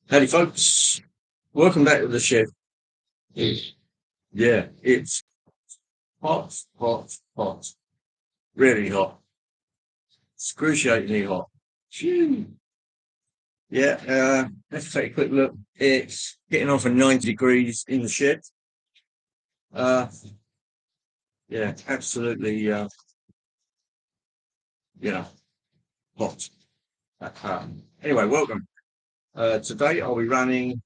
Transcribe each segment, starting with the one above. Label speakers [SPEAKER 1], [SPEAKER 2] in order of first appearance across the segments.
[SPEAKER 1] Howdy, folks. Welcome back to the shed. Yeah, it's hot, hot, hot. Really hot. Excruciatingly hot. Phew. Yeah, let's take a quick look. It's getting on for 90 degrees in the shed. Uh, yeah, absolutely, hot. Anyway, welcome. Today I'll be running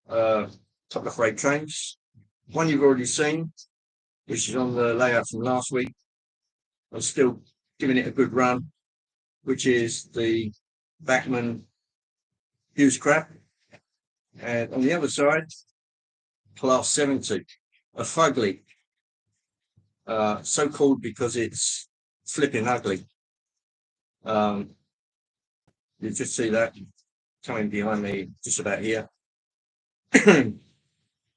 [SPEAKER 1] a couple of freight trains. One you've already seen, which is on the layout from last week. I'm still giving it a good run, which is the Backman Hughes crab. And on the other side, class 70, a fugly, so called because it's flipping ugly. You just see that coming behind me just about here.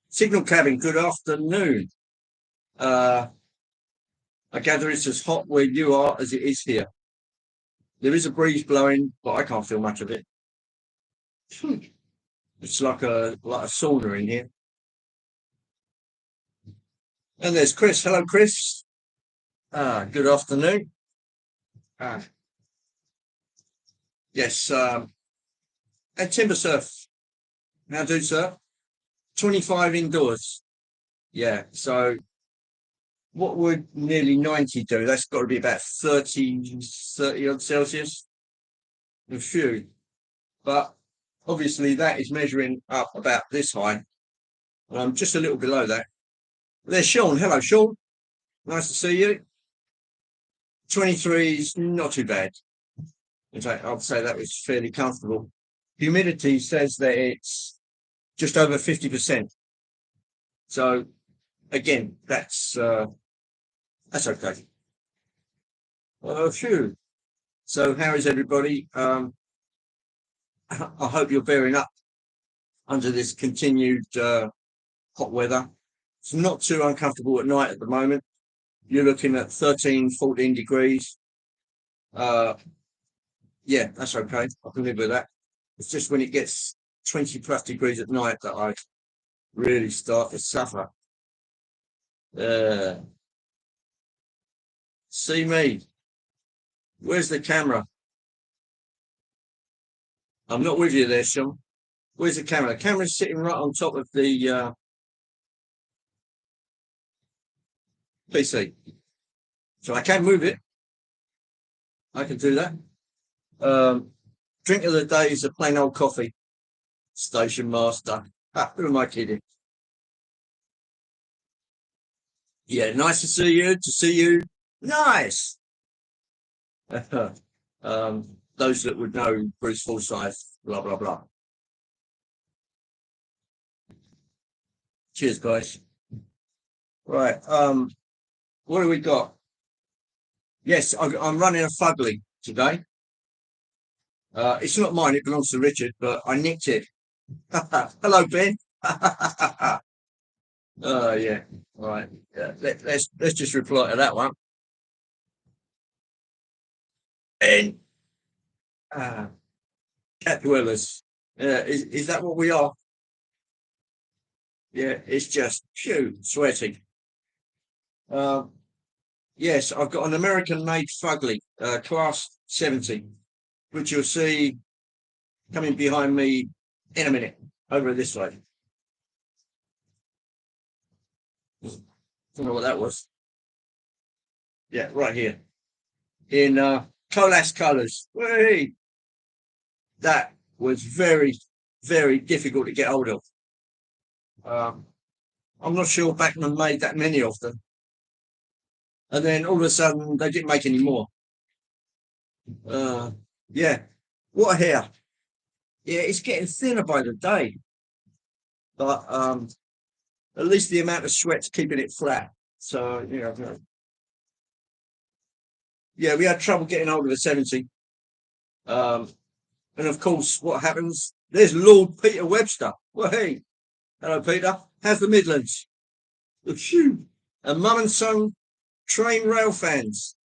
[SPEAKER 1] Signal cabin, good afternoon. I gather it's as hot where you are as it is here. There is a breeze blowing, but I can't feel much of it. It's like a sauna in here. And there's Chris. Hello, Chris. Good afternoon. Ah, yes. And timber surf. How do, sir? 25 indoors. Yeah. So what would nearly 90 do? That's got to be about 30 odd Celsius. A few. But obviously that is measuring up about this high. I'm just a little below that. There's Sean. Hello, Sean. Nice to see you. 23 is not too bad. In fact, I'd say that was fairly comfortable. Humidity says that it's just over 50%. So again, that's okay. Phew. So how is everybody? I hope you're bearing up under this continued hot weather. It's not too uncomfortable at night at the moment. You're looking at 13, 14 degrees. Yeah, that's okay. I can live with that. It's just when it gets 20 plus degrees at night that I really start to suffer. See me. Where's the camera? I'm not with you there, Sean. Where's the camera? The camera's sitting right on top of the PC. So I can move it. I can do that. Drink of the day is a plain old coffee. Station master. Who am I kidding? Yeah, nice to see you. To see you. Nice. Those that would know Bruce Forsyth, blah, blah, blah. Cheers, guys. Right. What do we got? Yes, I'm running a fugly today. It's not mine, it belongs to Richard, but I nicked it. Hello, Ben. Yeah. All right. Yeah. Let's just reply to that one. And cat dwellers. Is that what we are? Yeah, it's just sweaty. Yes, I've got an American-made fugly, class 70, which you'll see coming behind me in a minute, over this way. Don't know what that was. Yeah, right here. In Colas colours. Whee! That was very, very difficult to get hold of. I'm not sure Backman made that many of them. And then all of a sudden, they didn't make any more. Yeah, what a hair. Yeah, it's getting thinner by the day. But at least the amount of sweat's keeping it flat. So, yeah, we had trouble getting hold of a 70. And of course, what happens? There's Lord Peter Webster. Well, hey, hello, Peter. How's the Midlands? Phew. And mum and son train rail fans.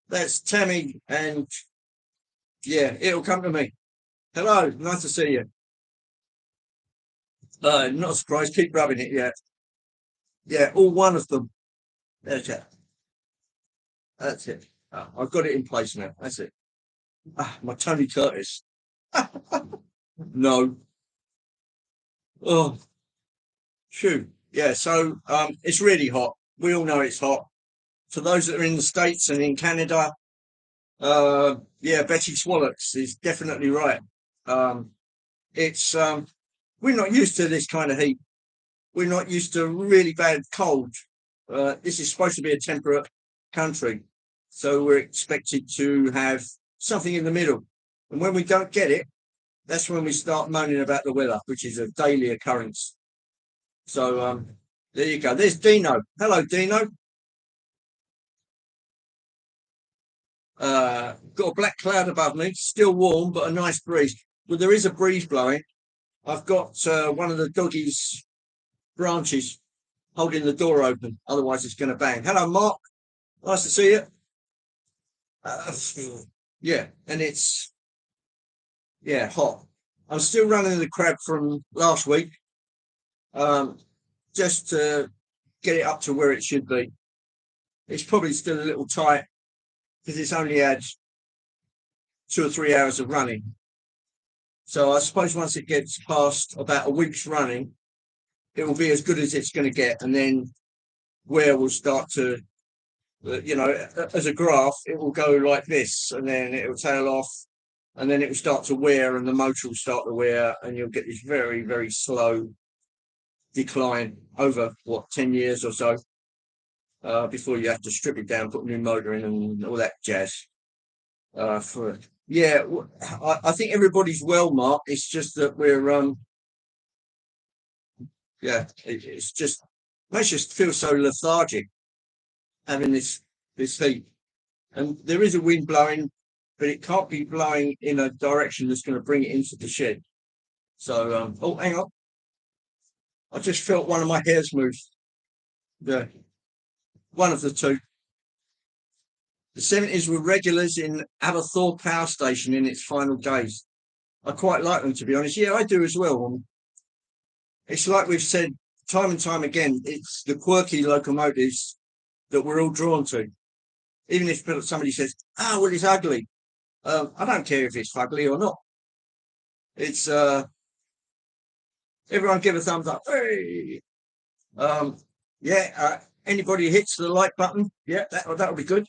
[SPEAKER 1] That's Tammy and Yeah, it'll come to me. Hello, nice to see you. Not a surprise. Keep rubbing it. Yeah, yeah. All one of them. That's it. That's it. I've got it in place now. That's it. My Tony Curtis. No. Oh, shoot. Yeah. So it's really hot. We all know it's hot. For those that are in the States and in Canada, yeah, Betty Swallocks is definitely right. Um, it's we're not used to this kind of heat. We're not used to really bad cold. This is supposed to be a temperate country, so we're expected to have something in the middle. And when we don't get it, that's when we start moaning about the weather, which is a daily occurrence. So there you go. There's Dino. Hello, Dino. Got a black cloud above me, still warm, but a nice breeze. Well, there is a breeze blowing. I've got one of the doggies' branches holding the door open. Otherwise, it's going to bang. Hello, Mark. Nice to see you. Uh, yeah, and it's hot. I'm still running the crab from last week, um, just to get it up to where it should be. It's probably still a little tight because it's only had 2 or 3 hours of running. So I suppose once it gets past about a week's running, it will be as good as it's going to get, and then wear will start to, as a graph, it will go like this, and then it will tail off, and then it will start to wear, and the motor will start to wear, and you'll get this very, very slow decline over 10 years or so, before you have to strip it down, put a new motor in, and all that jazz. For yeah, I think everybody's well, Mark. It's just that we're yeah, it's just makes us feel so lethargic having this heat. And there is a wind blowing, but it can't be blowing in a direction that's going to bring it into the shed. So, oh, hang on, I just felt one of my hairs move. Yeah, one of the two. The 70s were regulars in Aberthaw Power Station in its final days. I quite like them, to be honest. Yeah, I do as well. It's like we've said time and time again, it's the quirky locomotives that we're all drawn to. Even if somebody says, "Ah, well, it's ugly," I don't care if it's ugly or not. It's everyone give a thumbs up. Hey, um, yeah. Anybody hits the like button, yeah, that'll be good.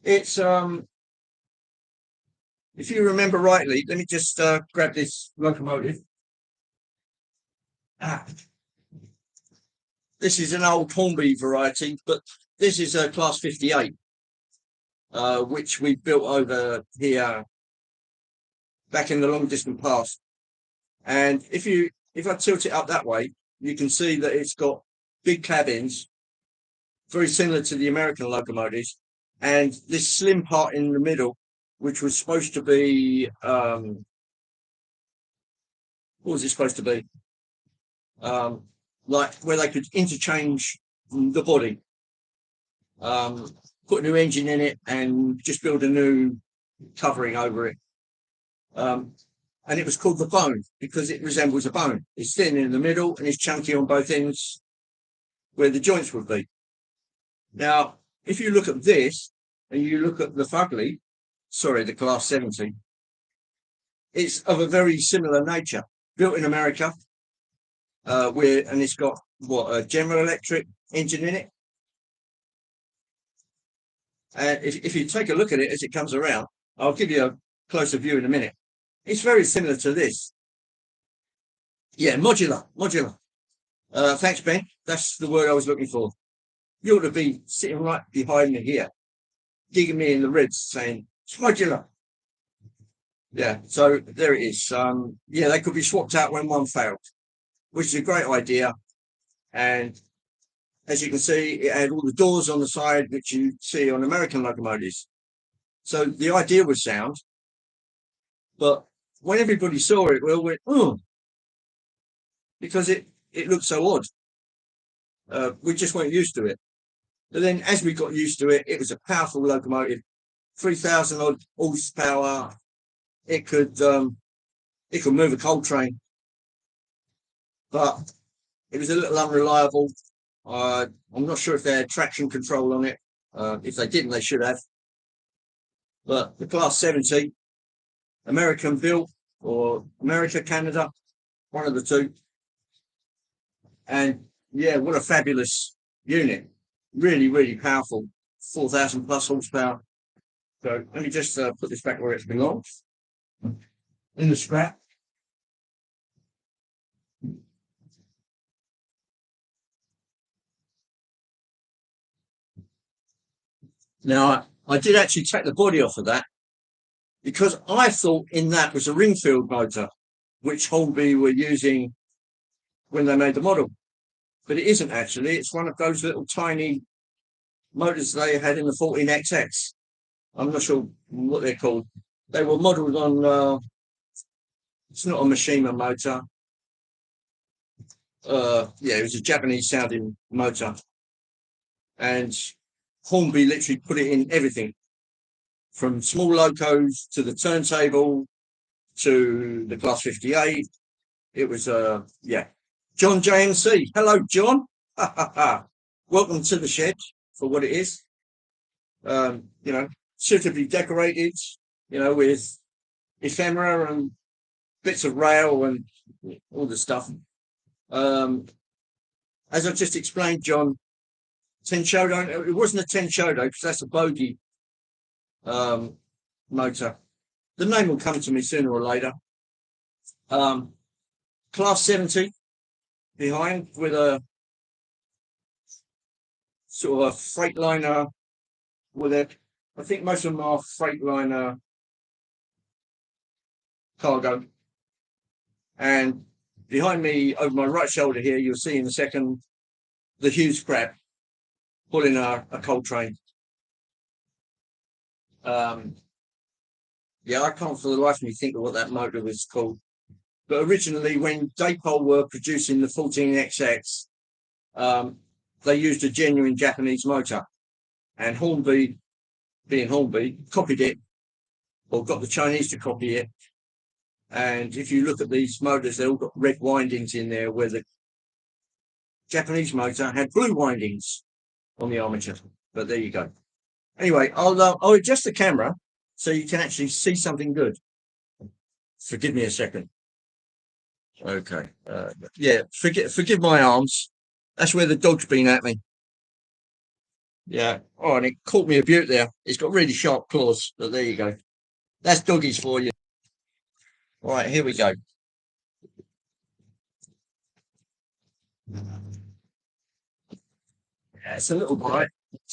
[SPEAKER 1] It's if you remember rightly, let me just grab this locomotive. Ah, this is an old Hornby variety, but this is a Class 58, which we built over here back in the long distant past. And if I tilt it up that way, you can see that it's got big cabins, very similar to the American locomotives, and this slim part in the middle, which was supposed to be what was it supposed to be? Like where they could interchange the body, put a new engine in it, and just build a new covering over it. And it was called the bone because it resembles a bone. It's thin in the middle and it's chunky on both ends where the joints would be. Now, if you look at this and you look at the Fugly, sorry, the Class 70, it's of a very similar nature, built in America, and it's got a General Electric engine in it. And if you take a look at it as it comes around, I'll give you a closer view in a minute. It's very similar to this. Yeah, modular. Thanks, Ben. That's the word I was looking for. You ought to be sitting right behind me here, digging me in the ribs, saying it's modular. Yeah, so there it is. Yeah, they could be swapped out when one failed, which is a great idea. And as you can see, it had all the doors on the side, which you see on American locomotives. So the idea was sound, but when everybody saw it, we all went, oh, because it looked so odd. We just weren't used to it. But then as we got used to it, it was a powerful locomotive. 3,000 odd horsepower. It could move a coal train, but it was a little unreliable. I'm not sure if they had traction control on it. If they didn't, they should have. But the Class 70, American built, or America, Canada, one of the two. And yeah, what a fabulous unit. Really, really powerful. 4,000 plus horsepower. So let me just put this back where it belongs. In the scrap. Now, I did actually take the body off of that because I thought in that was a Ringfield motor, which Hornby were using when they made the model. But it isn't actually. It's one of those little tiny motors they had in the 14XX. I'm not sure what they're called. They were modelled on, it's not a Mishima motor. Yeah, it was a Japanese sounding motor. And Hornby literally put it in everything from small locos to the turntable to the Class 58. It was, yeah. John JMC. Hello, John. Welcome to the shed for what it is. You know, suitably decorated, you know, with ephemera and bits of rail and all the stuff. As I've just explained, John, Tenshodo, it wasn't a Tenshodo because that's a bogey motor. The name will come to me sooner or later. Class 70 behind with a sort of a Freightliner with it. I think most of them are Freightliner cargo. And behind me, over my right shoulder here, you'll see in a second the huge crab pulling a coal train. Yeah, I can't for the life of me think of what that motor was called. But originally, when Daypol were producing the 14XX, they used a genuine Japanese motor. And Hornby, being Hornby, copied it, or got the Chinese to copy it. And if you look at these motors, they've all got red windings in there, where the Japanese motor had blue windings on the armature. But there you go. Anyway, I'll adjust the camera so you can actually see something good. Forgive me a second. Okay. Yeah, forgive my arms. That's where the dog's been at me. Yeah. Oh, and it caught me a beaut there. It's got really sharp claws, but there you go. That's doggies for you. All right, here we go. Yeah, it's a little bright.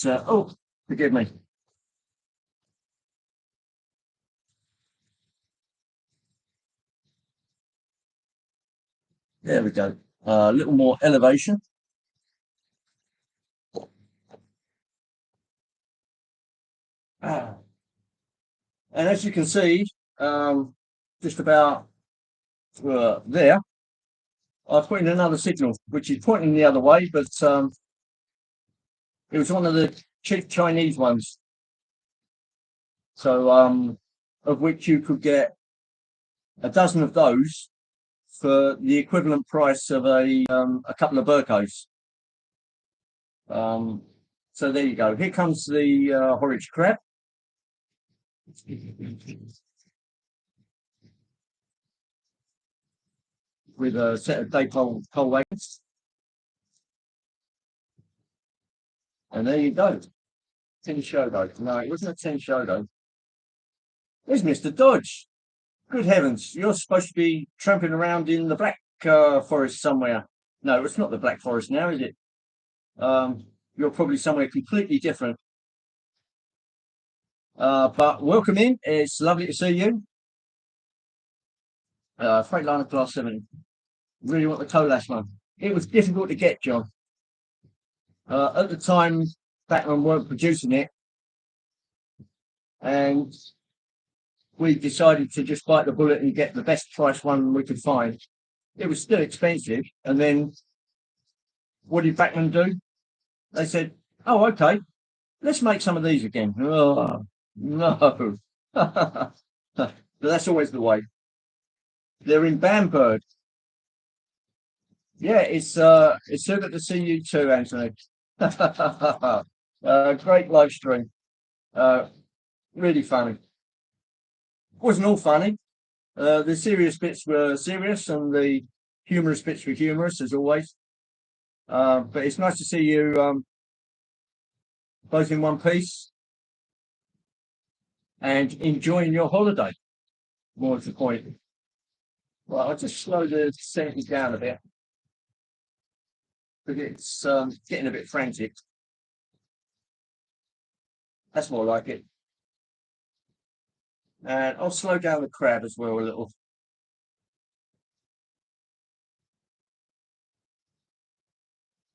[SPEAKER 1] Oh, forgive me. There we go. A little more elevation. Ah. And as you can see, just about there, I put in another signal, which is pointing the other way, but it was one of the cheap Chinese ones. So, of which you could get a dozen of those for the equivalent price of a couple of Burkos. So there you go. Here comes the Horwich crab. With a set of Daypol coal wagons. And there you go. Tenshodo. No, it wasn't a Tenshodo. There's Mr. Dodge. Good heavens, you're supposed to be tramping around in the Black Forest somewhere. No, it's not the Black Forest now, is it? You're probably somewhere completely different. But welcome in. It's lovely to see you. Freightliner Class 7. Really want the Colas one. It was difficult to get, John. At the time, Batman weren't producing it. And we decided to just bite the bullet and get the best price one we could find. It was still expensive. And then what did Batman do? They said, oh, okay, let's make some of these again. Oh, No. But that's always the way. They're in Bamberg. Yeah, it's so good to see you too, Anthony. Great live stream. Uh, really funny. Wasn't all funny. The serious bits were serious, and the humorous bits were humorous, as always. But it's nice to see you both in one piece and enjoying your holiday. More to the point. Well, I'll just slow the setting down a bit because it's getting a bit frantic. That's more like it. And I'll slow down the crowd as well a little.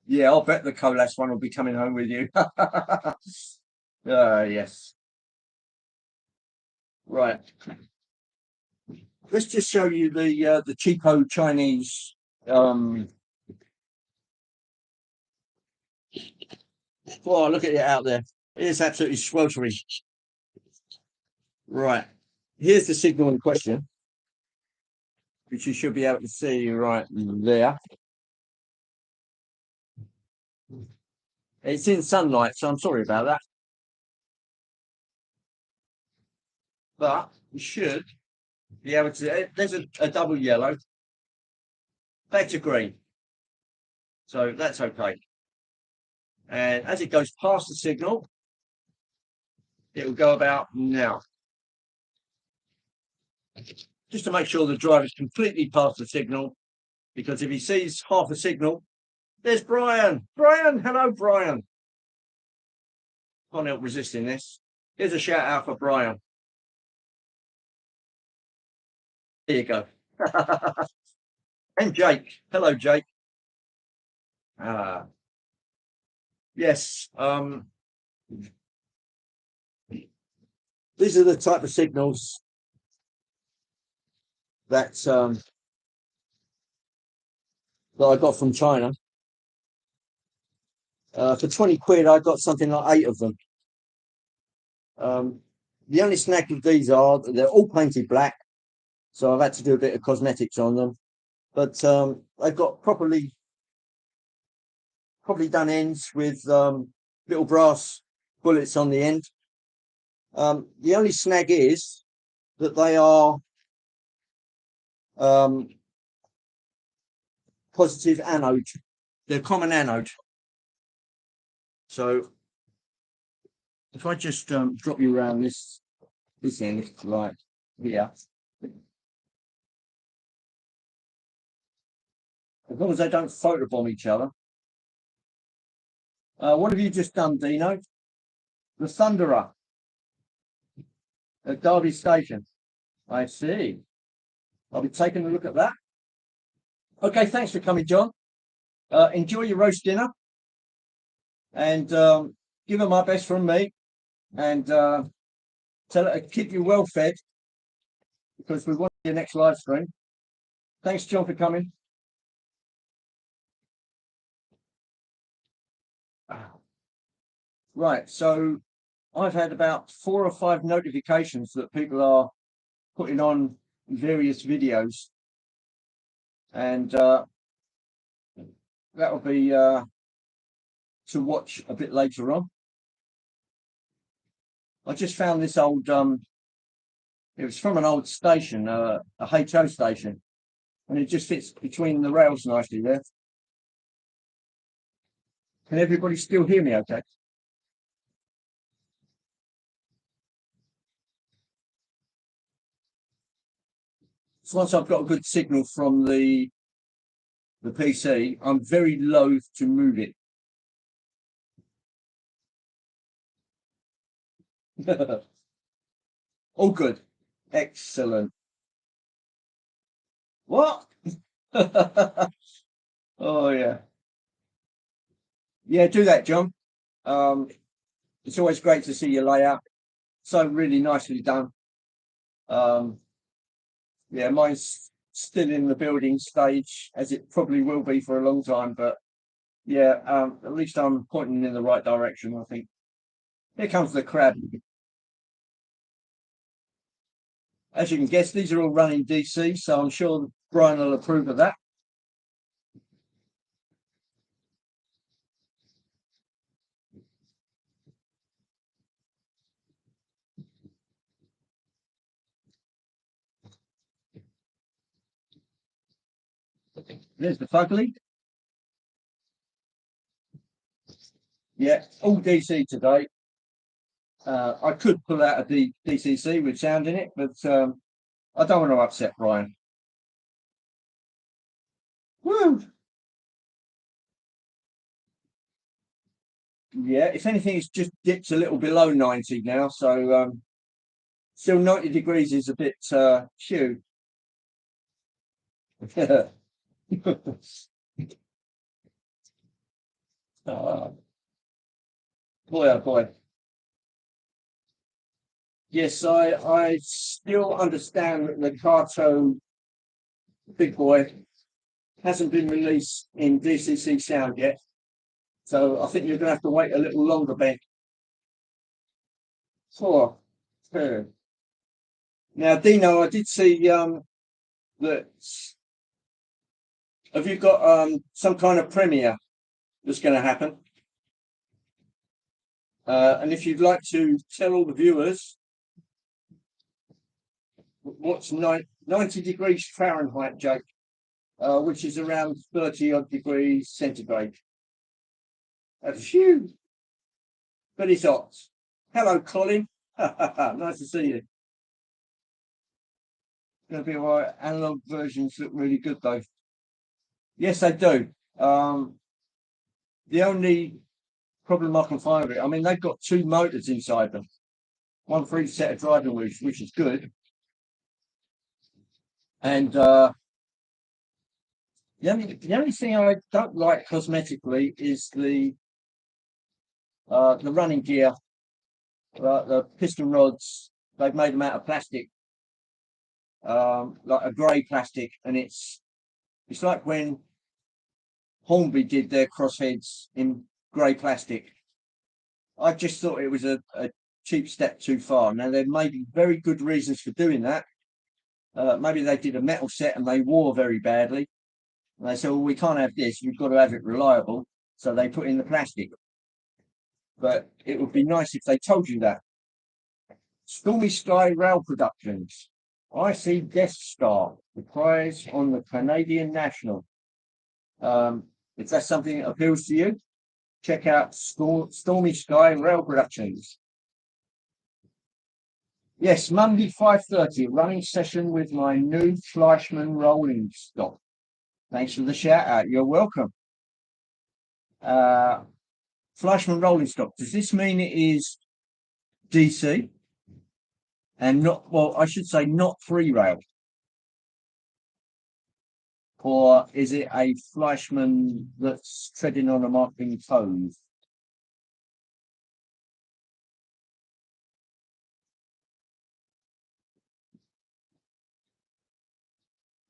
[SPEAKER 1] Yeah, I'll bet the Colas one will be coming home with you. Yes. Right. Let's just show you the cheapo Chinese. Oh, look at it out there. It's absolutely sweltering. Right. Here's the signal in question, which you should be able to see right there. It's in sunlight, so I'm sorry about that. But you should be able to. There's a double yellow, back to green. So that's okay. And as it goes past the signal, it will go about now. Just to make sure the driver's completely past the signal, because if he sees half a signal, there's Brian. Brian, hello, Brian. Can't help resisting this. Here's a shout out for Brian. There you go. And Jake. Hello, Jake. Yes. These are the type of signals that that I got from China. For 20 quid, I got something like 8 of them. The only snag with these are they're all painted black, so I've had to do a bit of cosmetics on them. But they've got properly done ends with little brass bullets on the end. The only snag is that they are positive anode. They're common anode. So if I just drop you around this end, like here, as long as they don't photobomb each other. What have you just done, Dino? The Thunderer at Derby Station. I see. I'll be taking a look at that. Okay, thanks for coming, John. Enjoy your roast dinner, and give her my best from me, and tell her to keep you well fed, because we want your next live stream. Thanks, John, for coming. Right, so I've had about 4 or 5 notifications that people are putting on various videos, and that'll be to watch a bit later on. I just found this old it was from an old station, a HO station, and it just fits between the rails nicely there. Can everybody still hear me okay? So once I've got a good signal from the PC, I'm very loath to move it. All good. Excellent. What? Oh yeah. Yeah, do that, John. It's always great to see your layout. So really nicely done. Yeah, mine's still in the building stage, as it probably will be for a long time, but yeah, at least I'm pointing in the right direction, I think. Here comes the crab. As you can guess, these are all running DC, so I'm sure Brian will approve of that. There's the fugly. Yeah, all DC today. I could pull out a DCC with sound in it, but I don't want to upset Brian. Woo! Yeah, if anything, it's just dipped a little below 90 now, so still 90 degrees is a bit shoo. Oh, boy, oh boy. Yes, I still understand that the Carto Big Boy hasn't been released in DCC sound yet. So I think you're going to have to wait a little longer, Ben. 4, 2. Now, Dino, I did see that. Have you got some kind of premiere that's going to happen? And if you'd like to tell all the viewers what's 90 degrees Fahrenheit, Jake, which is around 30 odd degrees centigrade. Phew, but it's hot. Hello, Colin. Nice to see you. Gonna be all right. Analog versions look really good though. Yes, they do. The only problem I can find with it, I mean, they've got 2 motors inside them, one for each set of driving wheels, which is good. And the only thing I don't like cosmetically is the running gear, the piston rods. They've made them out of plastic, like a grey plastic, and it's like when Hornby did their crossheads in grey plastic. I just thought it was a cheap step too far. Now there may be very good reasons for doing that. Maybe they did a metal set and they wore very badly. And they said, well, we can't have this, we've got to have it reliable. So they put in the plastic. But it would be nice if they told you that. Stormy Sky Rail Productions. I see Death Star, the prize on the Canadian National. If that's something that appeals to you, check out Stormy Sky Rail Productions. Yes, Monday 5:30, running session with my new Fleischmann rolling stock. Thanks for the shout out. You're welcome. Fleischmann rolling stock. Does this mean it is DC and not? Well, I should say not 3-rail. Or is it a Fleischmann that's treading on a marking toes?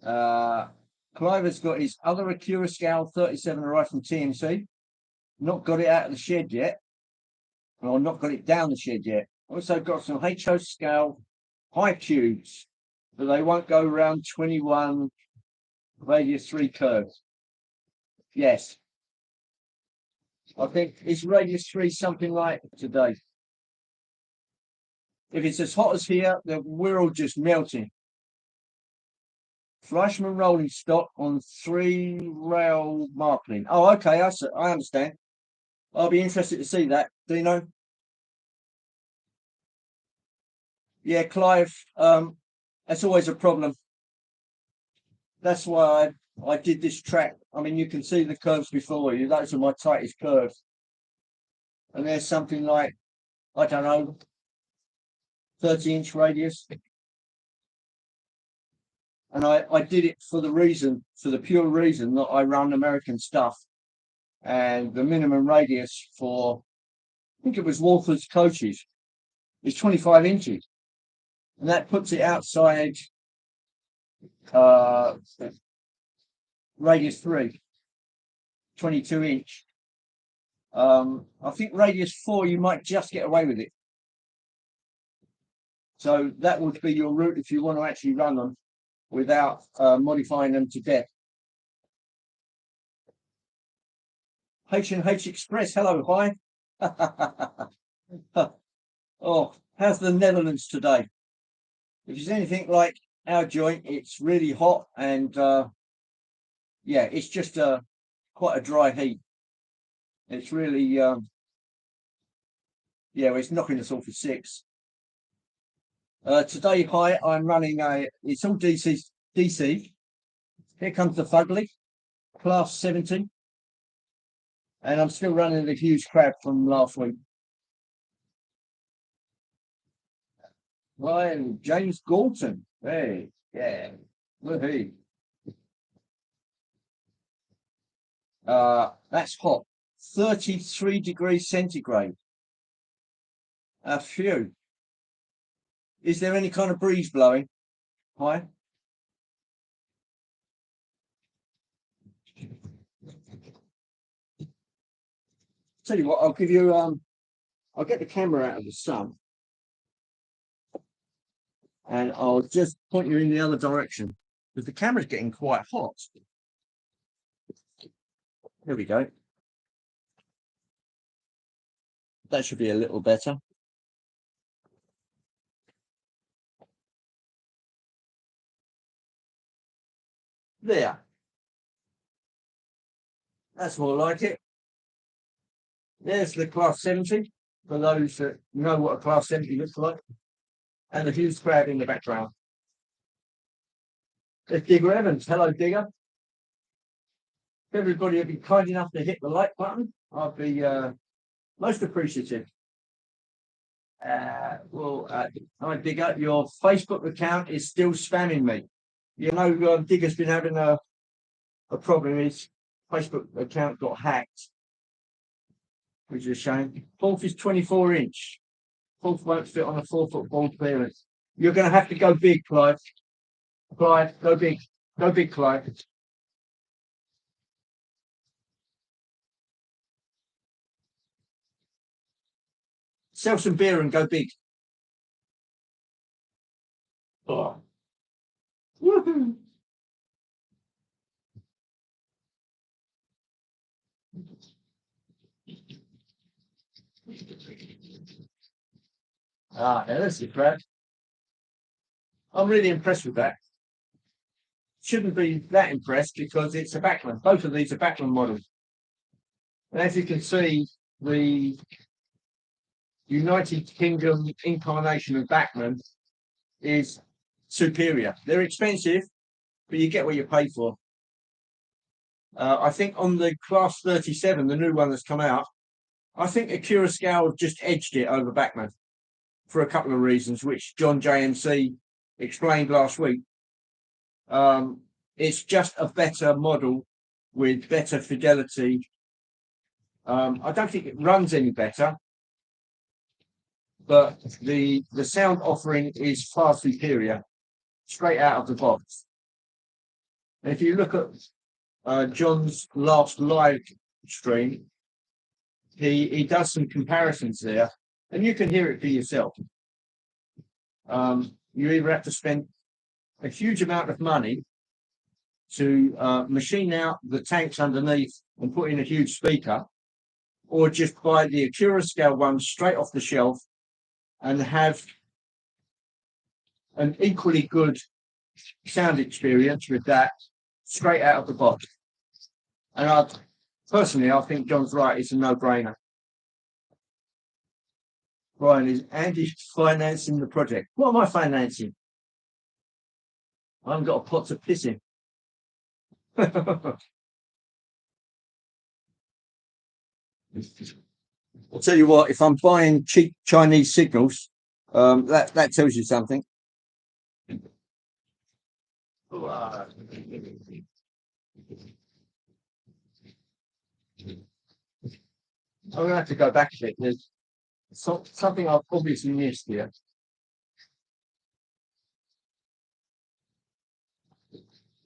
[SPEAKER 1] Clive has got his other Acura Scale 37 arrived from TMC. Not got it out of the shed yet. Well, not got it down the shed yet. Also got some HO Scale high cubes, but they won't go around 21 radius 3 curves. Yes. I think it's radius 3 something like today. If it's as hot as here, then we're all just melting. Fleischmann rolling stock on 3-rail marking. Oh, okay, I understand. I'll be interested to see that. Dino? Yeah, Clive, that's always a problem. That's why I did this track. I mean, you can see the curves before you. Those are my tightest curves. And there's something like, I don't know, 30-inch radius. And I did it for the pure reason that I run American stuff. And the minimum radius for, I think it was Walther's coaches, is 25 inches. And that puts it outside radius 3, 22 inch. I think radius 4, you might just get away with it. So that would be your route if you want to actually run them without modifying them to death. H&H Express, hello, hi. Oh, how's the Netherlands today? If it's anything like our joint, it's really hot and yeah, it's just quite a dry heat. It's really yeah, it's knocking us all for six. Today, hi, I'm running it's all DC. Here comes the fugly, class 70. And I'm still running the huge crab from last week. Ryan James Galton. Hey, yeah. Woohoo. That's hot. 33 degrees centigrade. A few. Is there any kind of breeze blowing? Hi. Tell you what, I'll give you I'll get the camera out of the sun and I'll just point you in the other direction because the camera's getting quite hot. There we go. That should be a little better. There. That's more like it. There's the class 70 for those that know what a class 70 looks like. And the huge crowd in the background. There's Digger Evans. Hello, Digger. If everybody would be kind enough to hit the like button, I'd be most appreciative. Hi, Digger. Your Facebook account is still spamming me. You know, Digger's been having a problem. His Facebook account got hacked, which is a shame. Fourth is 24-inch. Fourth won't fit on a 4-foot ball clearance. You're going to have to go big, Clive. Clive, go big. Go big, Clive. Sell some beer and go big. Oh. Woohoo. There's the crab. I'm really impressed with that. Shouldn't be that impressed because it's a Bachmann. Both of these are Bachmann models. And as you can see, the United Kingdom incarnation of Bachmann is superior. They're expensive, but you get what you pay for. I think on the Class 37, the new one that's come out, I think Acura Scale just edged it over Bachmann for a couple of reasons, which John JMC explained last week. It's just a better model with better fidelity. I don't think it runs any better, but the sound offering is far superior, straight out of the box. And if you look at John's last live stream, he does some comparisons there, and you can hear it for yourself. You either have to spend a huge amount of money to machine out the tanks underneath and put in a huge speaker, or just buy the Acura Scale one straight off the shelf and have an equally good sound experience with that straight out of the box. And I think John's right, it's a no-brainer. Brian, is Andy financing the project? What am I financing? I haven't got a pot to piss in. I'll tell you what, if I'm buying cheap Chinese signals, that tells you something. I'm going to have to go back a bit. There's something I've obviously missed here.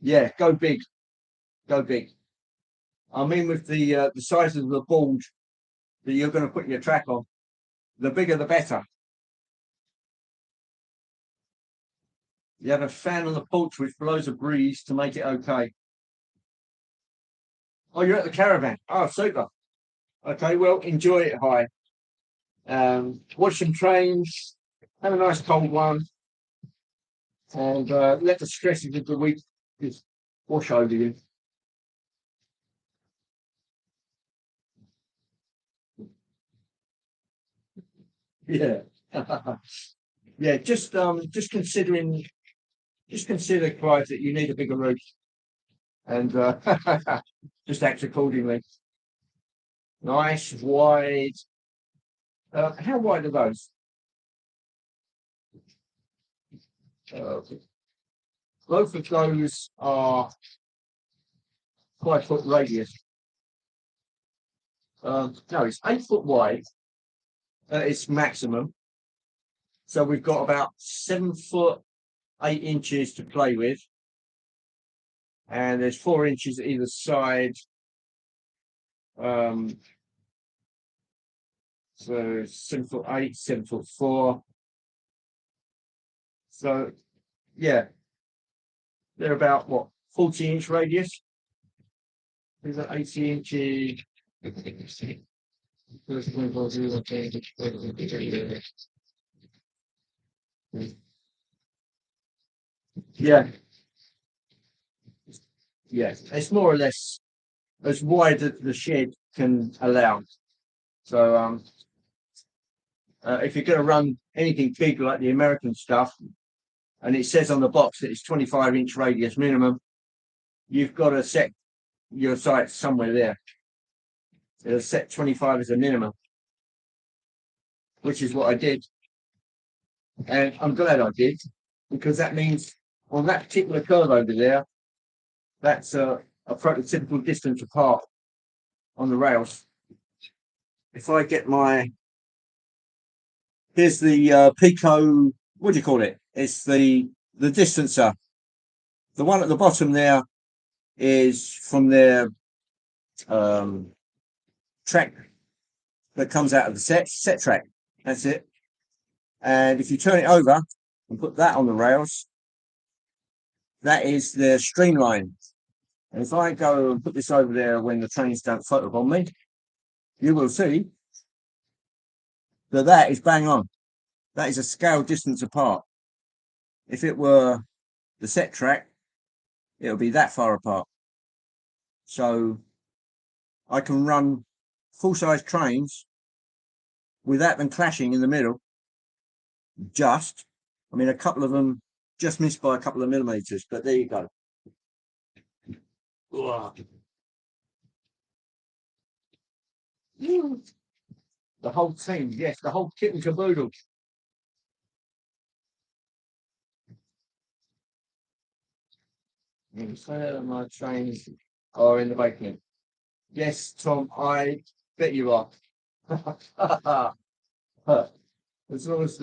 [SPEAKER 1] Yeah, go big. Go big. I mean, with the size of the board that you're going to put your track on, the bigger the better. You have a fan on the porch which blows a breeze to make it okay. Oh, you're at the caravan. Oh, super. Okay, well, enjoy it high. Watch some trains, have a nice cold one, and let the stresses of the week just wash over you. Yeah. Yeah, just consider, Clive, that you need a bigger roof and just act accordingly. Nice, wide. How wide are those? Uh, both of those are 5 foot radius. No, it's 8 foot wide. It's maximum. So we've got about 7 foot 8 inches to play with, and there's 4 inches either side. So 7 foot 8, 7 foot 4. So yeah, they're about what, 40-inch radius. Is that 80 inches? Yeah, yeah. It's more or less as wide as the shed can allow. So if you're going to run anything big like the American stuff, and it says on the box that it's 25-inch radius minimum, you've got to set your sights somewhere there. It'll set 25 as a minimum, which is what I did. And I'm glad I did, because that means on that particular curve over there, that's a prototypical distance apart on the rails. If I get my, here's the Pico, what do you call it? It's the distancer. The one at the bottom there is from their track that comes out of the set track. That's it. And if you turn it over and put that on the rails, that is the streamline. And if I go and put this over there when the trains don't photobomb me, you will see that that is bang on. That is a scale distance apart. If it were the set track, it'll be that far apart. So I can run full-size trains without them clashing in the middle. I mean, a couple of them just missed by a couple of millimeters, but there you go. The whole team, yes, the whole kit and caboodle. My trains are in the basement. Yes, Tom, I bet you are. As long as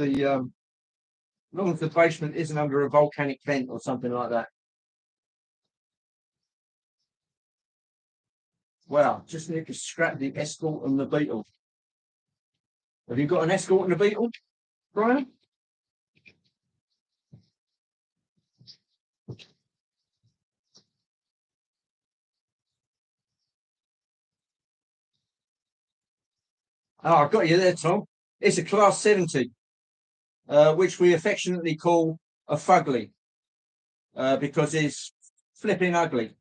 [SPEAKER 1] the basement isn't under a volcanic vent or something like that. Wow, just need to scrap the Escort and the Beetle. Have you got an Escort and a Beetle, Brian? Oh, I've got you there, Tom. It's a Class 70, which we affectionately call a fugly, because it's flipping ugly.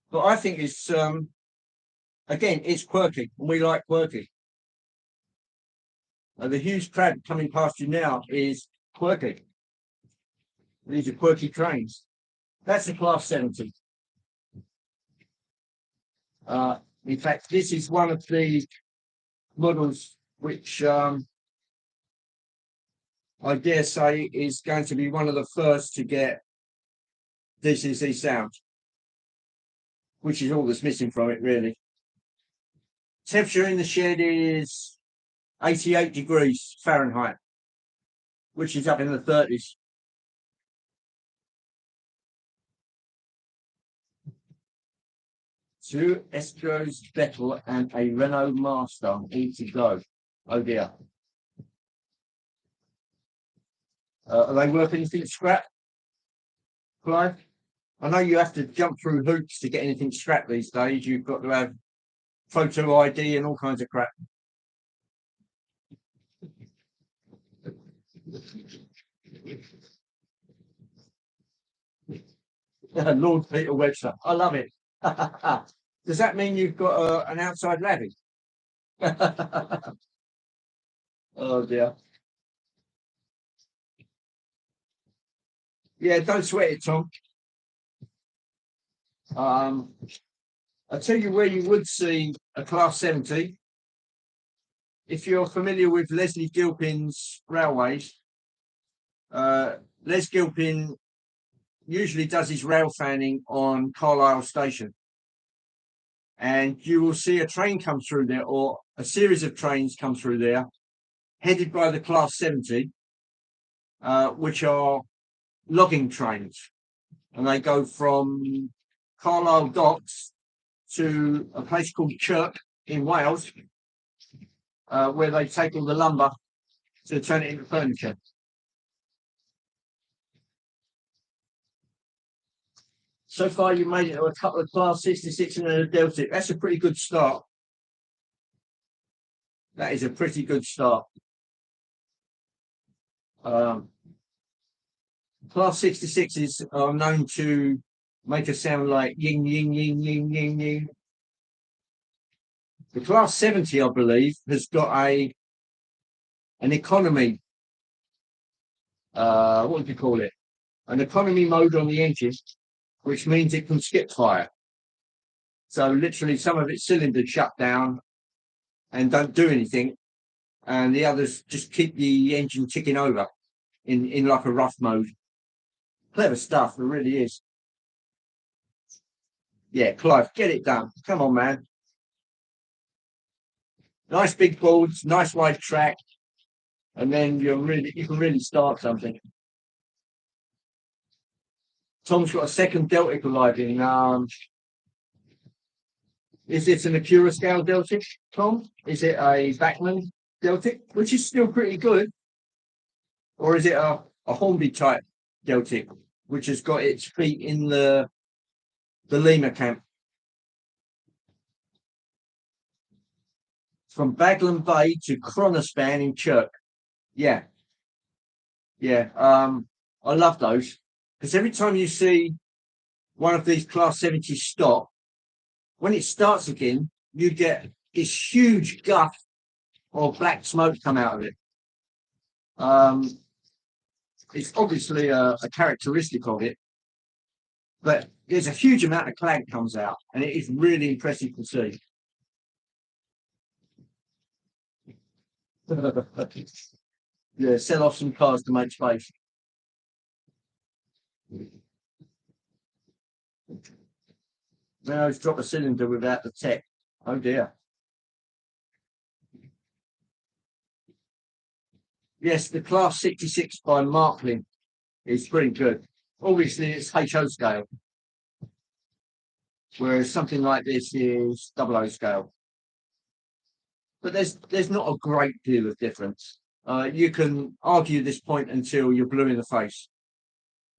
[SPEAKER 1] But I think it's, again, it's quirky, and we like quirky. The huge crab coming past you now is quirky. These are quirky trains. That's a Class 70. In fact, this is one of the models which I dare say is going to be one of the first to get DCC sound, which is all that's missing from it, really. Temperature in the shed is 88 degrees Fahrenheit, which is up in the 30s. Two Escros Bettel and a Renault Master all to go. Oh dear. Are they worth anything scrap, Clive? I know you have to jump through hoops to get anything scrap these days. You've got to have photo ID and all kinds of crap. Lord Peter Webster. I love it. Does that mean you've got an outside lavvy? Oh dear. Yeah, don't sweat it, Tom. Um, I'll tell you where you would see a Class 70. If you're familiar with Leslie Gilpin's railways, uh, Les Gilpin usually does his rail fanning on Carlisle Station. And you will see a train come through there, or a series of trains come through there, headed by the Class 70, which are logging trains. And they go from Carlisle Docks to a place called Chit in Wales, where they take all the lumber to turn it into furniture. So far, you made it to a couple of Class 66 and a Delta. That's a pretty good start. That is a pretty good start. Class 66s are known to make a sound like ying, ying, ying, ying, ying, ying. The Class 70, I believe, has got an economy, what do you call it? An economy mode on the engine, which means it can skip fire. So literally some of its cylinders shut down and don't do anything, and the others just keep the engine ticking over in like a rough mode. Clever stuff, it really is. Yeah, Clive, get it done. Come on, man. Nice big boards, nice wide track, and then you can really start something. Tom's got a second Deltic arriving. Is it an Acura scale Deltic, Tom? Is it a Bachmann Deltic, which is still pretty good, or is it a Hornby type Deltic, which has got its feet in the Lima camp? From Baglan Bay to Kronospan in Chirk. Yeah, yeah. I love those because every time you see one of these Class 70 stop, when it starts again, you get this huge guff of black smoke come out of it. It's obviously a characteristic of it, but there's a huge amount of clag comes out, and it is really impressive to see. Yeah, sell off some cars to make space. Now it's dropped a cylinder without the tech. Oh dear. Yes, the Class 66 by Marklin is pretty good. Obviously, it's HO scale, whereas something like this is 00 scale. But there's not a great deal of difference. You can argue this point until you're blue in the face.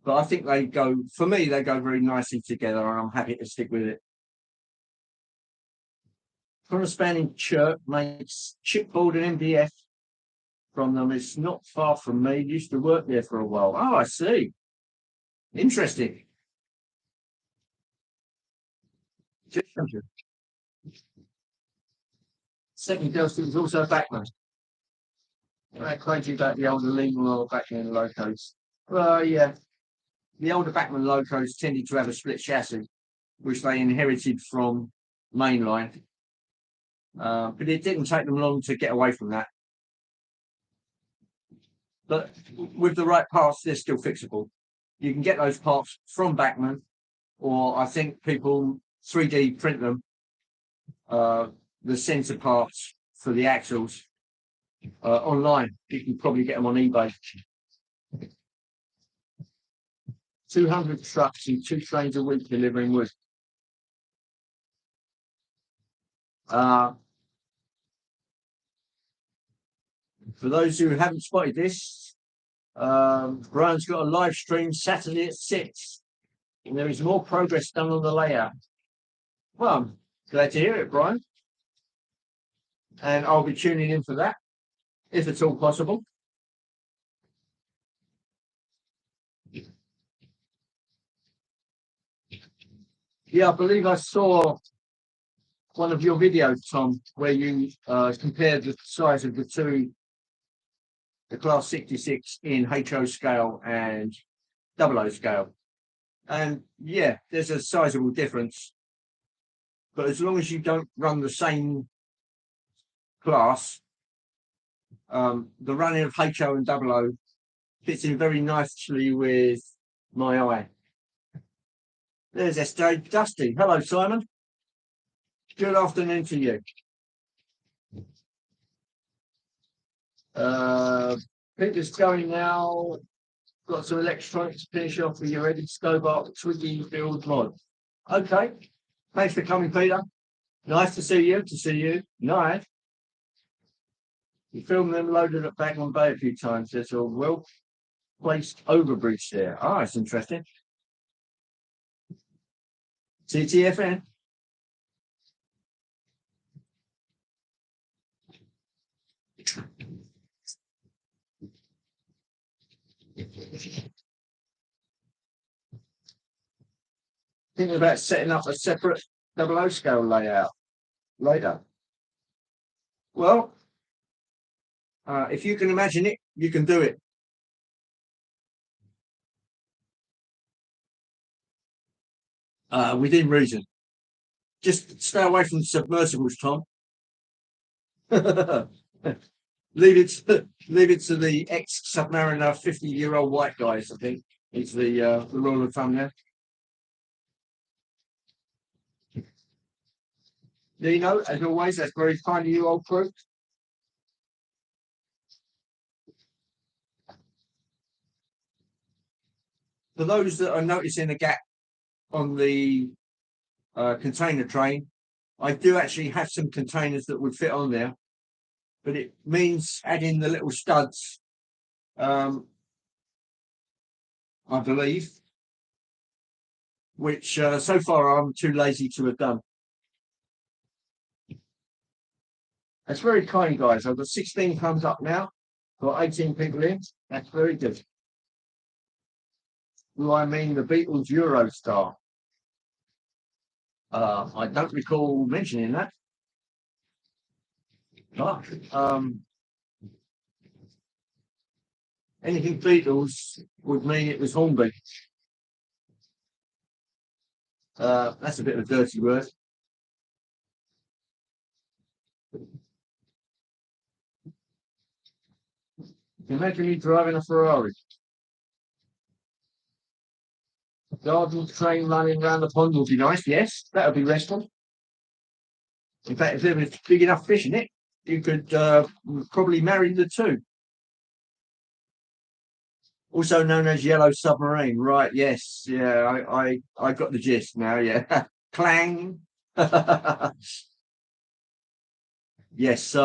[SPEAKER 1] But I think they go, for me, they go very nicely together, and I'm happy to stick with it. Corresponding Chirk makes chipboard and MDF from them. It's not far from me. Used to work there for a while. Oh, I see. Interesting. Second Delta was also a Bachmann. I acquainted about the older Lehman or Bachmann locos. Well, yeah, the older Bachmann locos tended to have a split chassis, which they inherited from mainline. But it didn't take them long to get away from that. But with the right parts, they're still fixable. You can get those parts from Bachmann, or I think people 3D print them, the sensor parts for the axles online. You can probably get them on eBay. 200 trucks and 2 trains a week delivering wood. For those who haven't spotted this, Brian's got a live stream Saturday at 6, and there is more progress done on the layout. Well, I'm glad to hear it, Brian. And I'll be tuning in for that, if it's all possible. Yeah, I believe I saw one of your videos, Tom, where you compared the size of the class 66 in HO scale and 00 scale. And yeah, there's a sizable difference. But as long as you don't run the same class, the running of HO and 00 fits in very nicely with my eye. There's SJ Dusty. Hello, Simon. Good afternoon to you. Peter's going now. Got some electronics to finish off with your Eddie Stobart Twiggy Build mod. Okay. Thanks for coming, Peter. Nice to see you. Nice. You filmed them, loaded it back on bay a few times. There's a well placed overbridge there. Ah, it's interesting. TTFN. Thinking about setting up a separate 00 scale layout later. Well, if you can imagine it, you can do it. Within reason. Just stay away from submersibles, Tom. leave it to the ex-submariner 50-year-old white guys, I think, is the rule of thumb there. Dino, as always, that's very kind of you, old crew. For those that are noticing a gap on the container train, I do actually have some containers that would fit on there, but it means adding the little studs, I believe, which so far I'm too lazy to have done. That's very kind, guys. I've got 16 thumbs up now. Got 18 people in. That's very good. Do I mean the Beatles Eurostar? I don't recall mentioning that. Anything Beatles would mean it was Hornby. That's a bit of a dirty word. Imagine you driving a Ferrari. Garden train running around the pond would be nice. Yes, that would be restful. In fact, if there was big enough fish in it, you could probably marry the two. Also known as Yellow Submarine, right? Yes, yeah, I got the gist now. Yeah, clang. Yes,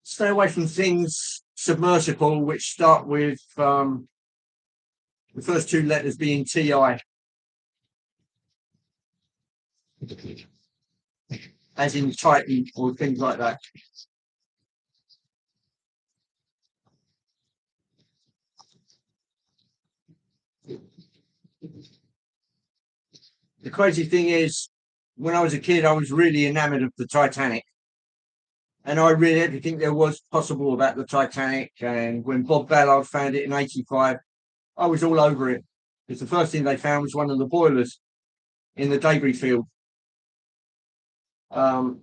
[SPEAKER 1] stay away from things submersible which start with the first two letters being TI. As in Titan or things like that. The crazy thing is, when I was a kid, I was really enamored of the Titanic. And I read everything there was possible about the Titanic. And when Bob Ballard found it in '85, I was all over it. Because the first thing they found was one of the boilers in the debris field. And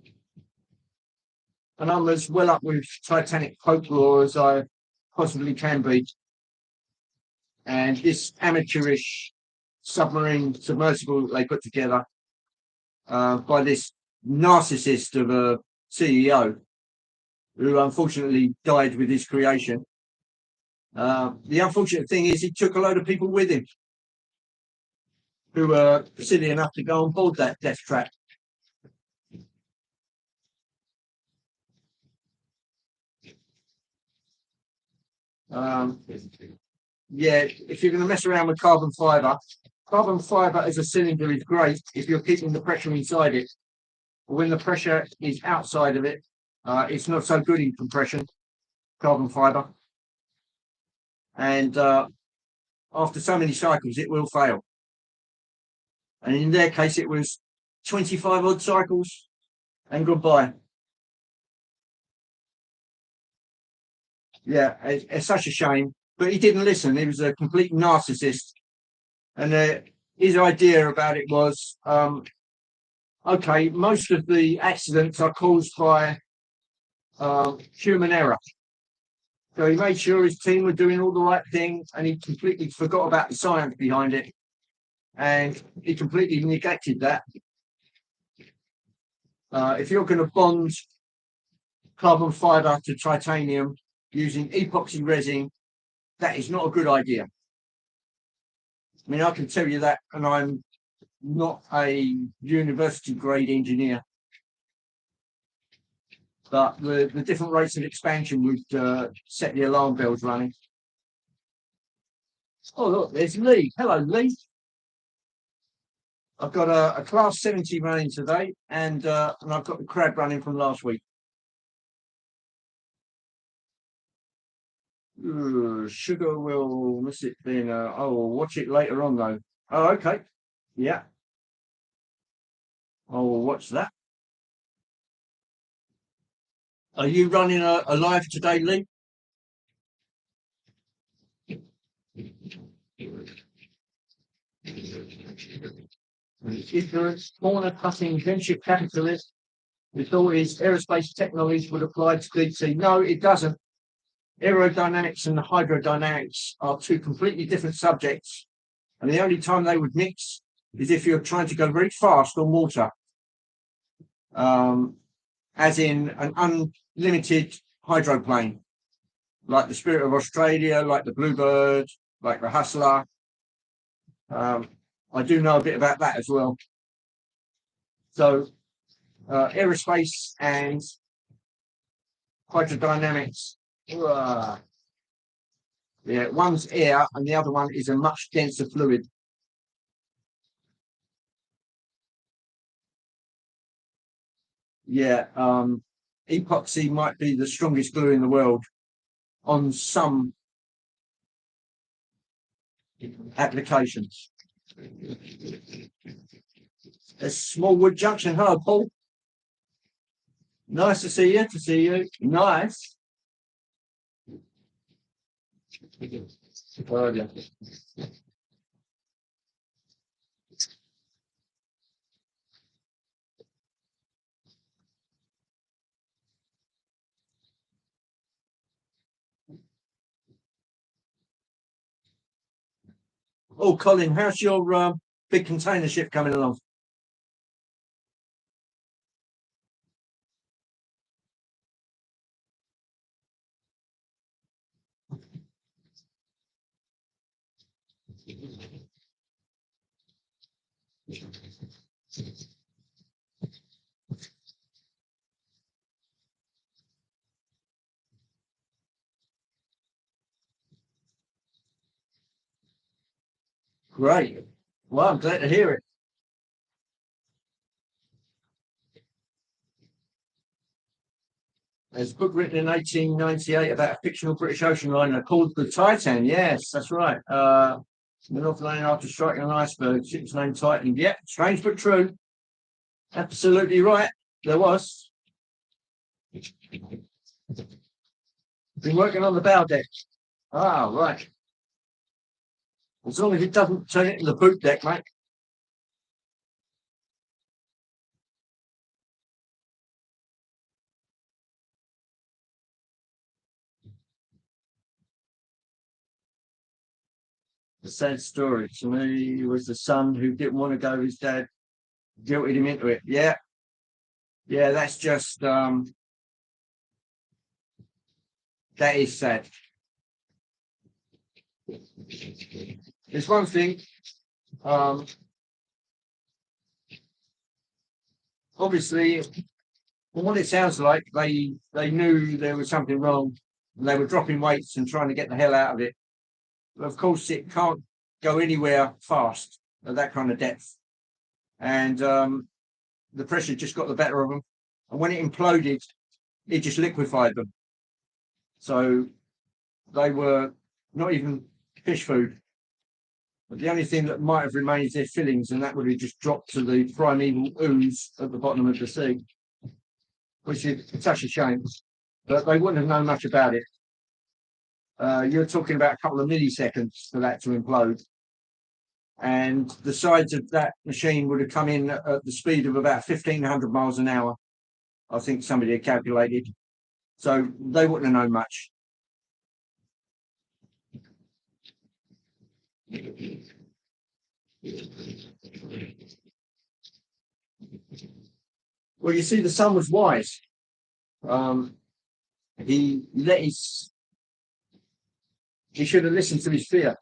[SPEAKER 1] I'm as well up with Titanic folklore as I possibly can be. And this amateurish submersible that they put together by this narcissist of a CEO who unfortunately died with his creation. The unfortunate thing is he took a load of people with him who were silly enough to go on board that death trap. Um, yeah, if you're going to mess around with carbon fiber as a cylinder is great if you're keeping the pressure inside it. But when the pressure is outside of it, it's not so good in compression, carbon fiber. And after so many cycles, it will fail. And in their case, it was 25 odd cycles and goodbye. Yeah, it's such a shame. But he didn't listen. He was a complete narcissist. And his idea about it was okay, most of the accidents are caused by human error. So he made sure his team were doing all the right thing and he completely forgot about the science behind it. And he completely neglected that. If you're going to bond carbon fiber to titanium using epoxy resin, that is not a good idea. I mean, I can tell you that, and I'm not a university grade engineer, but the different rates of expansion would set the alarm bells running. Oh, look, there's Lee. Hello, Lee. I've got a class 70 running today, and I've got the crab running from last week. Sugar will miss it then. I'll watch it later on, though. Oh, okay. Yeah. I will watch that. Are you running a live today, Lee? Ignorance, corner cutting, venture capitalist. We thought his aerospace technologies would apply to deep sea. No, it doesn't. Aerodynamics and hydrodynamics are two completely different subjects. And the only time they would mix is if you're trying to go very fast on water. As in an unlimited hydroplane, like the Spirit of Australia, like the Bluebird, like the Hustler. I do know a bit about that as well. So aerospace and hydrodynamics. Yeah, one's air and the other one is a much denser fluid. Yeah, epoxy might be the strongest glue in the world on some applications. A Smallwood Junction. Hello, Paul. Nice to see you. To see you. Nice. Oh, Colin, how's your big container ship coming along? Great. Well, I'm glad to hear it. There's a book written in 1898 about a fictional British ocean liner called the Titan. Yes, that's right. The North Atlantic after striking an iceberg, ship's name Titan. Yeah, strange but true. Absolutely right. There was. Been working on the bow deck. Ah, right. As long as it doesn't turn it into the boot deck, mate. The sad story to me was the son who didn't want to go. His dad guilted him into it. Yeah, yeah. That's just that is sad. There's one thing. Um, Obviously, from what it sounds like, they knew there was something wrong. And they were dropping weights and trying to get the hell out of it. But of course, it can't go anywhere fast at that kind of depth. And the pressure just got the better of them. And when it imploded, it just liquefied them. So they were not even fish food. But the only thing that might have remained is their fillings, and that would have just dropped to the primeval ooze at the bottom of the sea, which is such a shame. But they wouldn't have known much about it. You're talking about a couple of milliseconds for that to implode. And the sides of that machine would have come in at the speed of about 1,500 miles an hour. I think somebody had calculated. So they wouldn't have known much. Well, you see, the son was wise. He let his. He should have listened to his fear.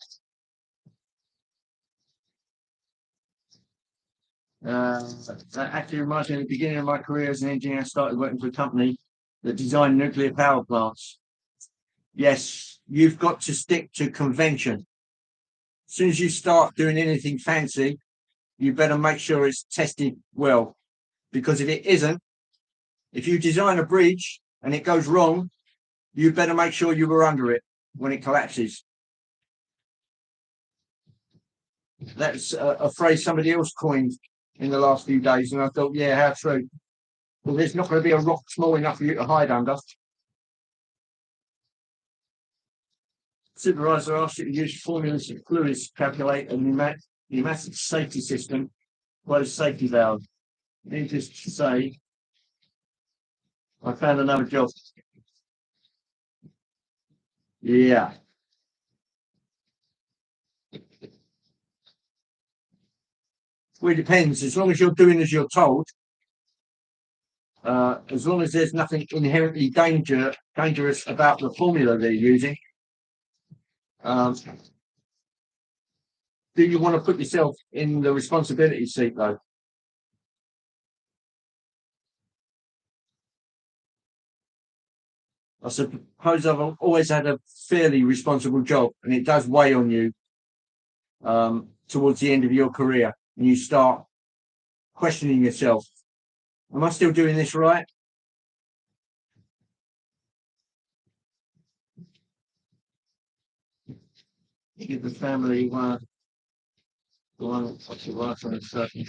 [SPEAKER 1] That actually reminds me of the beginning of my career as an engineer. I started working for a company that designed nuclear power plants. Yes, you've got to stick to convention. As soon as you start doing anything fancy, you better make sure it's tested well. Because if it isn't, if you design a bridge and it goes wrong, you better make sure you were under it when it collapses. That's a phrase somebody else coined in the last few days, and I thought, yeah, how true. Well, there's not going to be a rock small enough for you to hide under. Supervisor asked you to use formulas and fluids to calculate a pneumatic safety system, closed safety valve. Needless to say, I found another job. Yeah. Well, it depends. As long as you're doing as you're told, as long as there's nothing inherently dangerous about the formula they're using, do you want to put yourself in the responsibility seat, though? I suppose I've always had a fairly responsible job, and it does weigh on you towards the end of your career, and you start questioning yourself: Am I still doing this right? Give the family one what's your life on a certain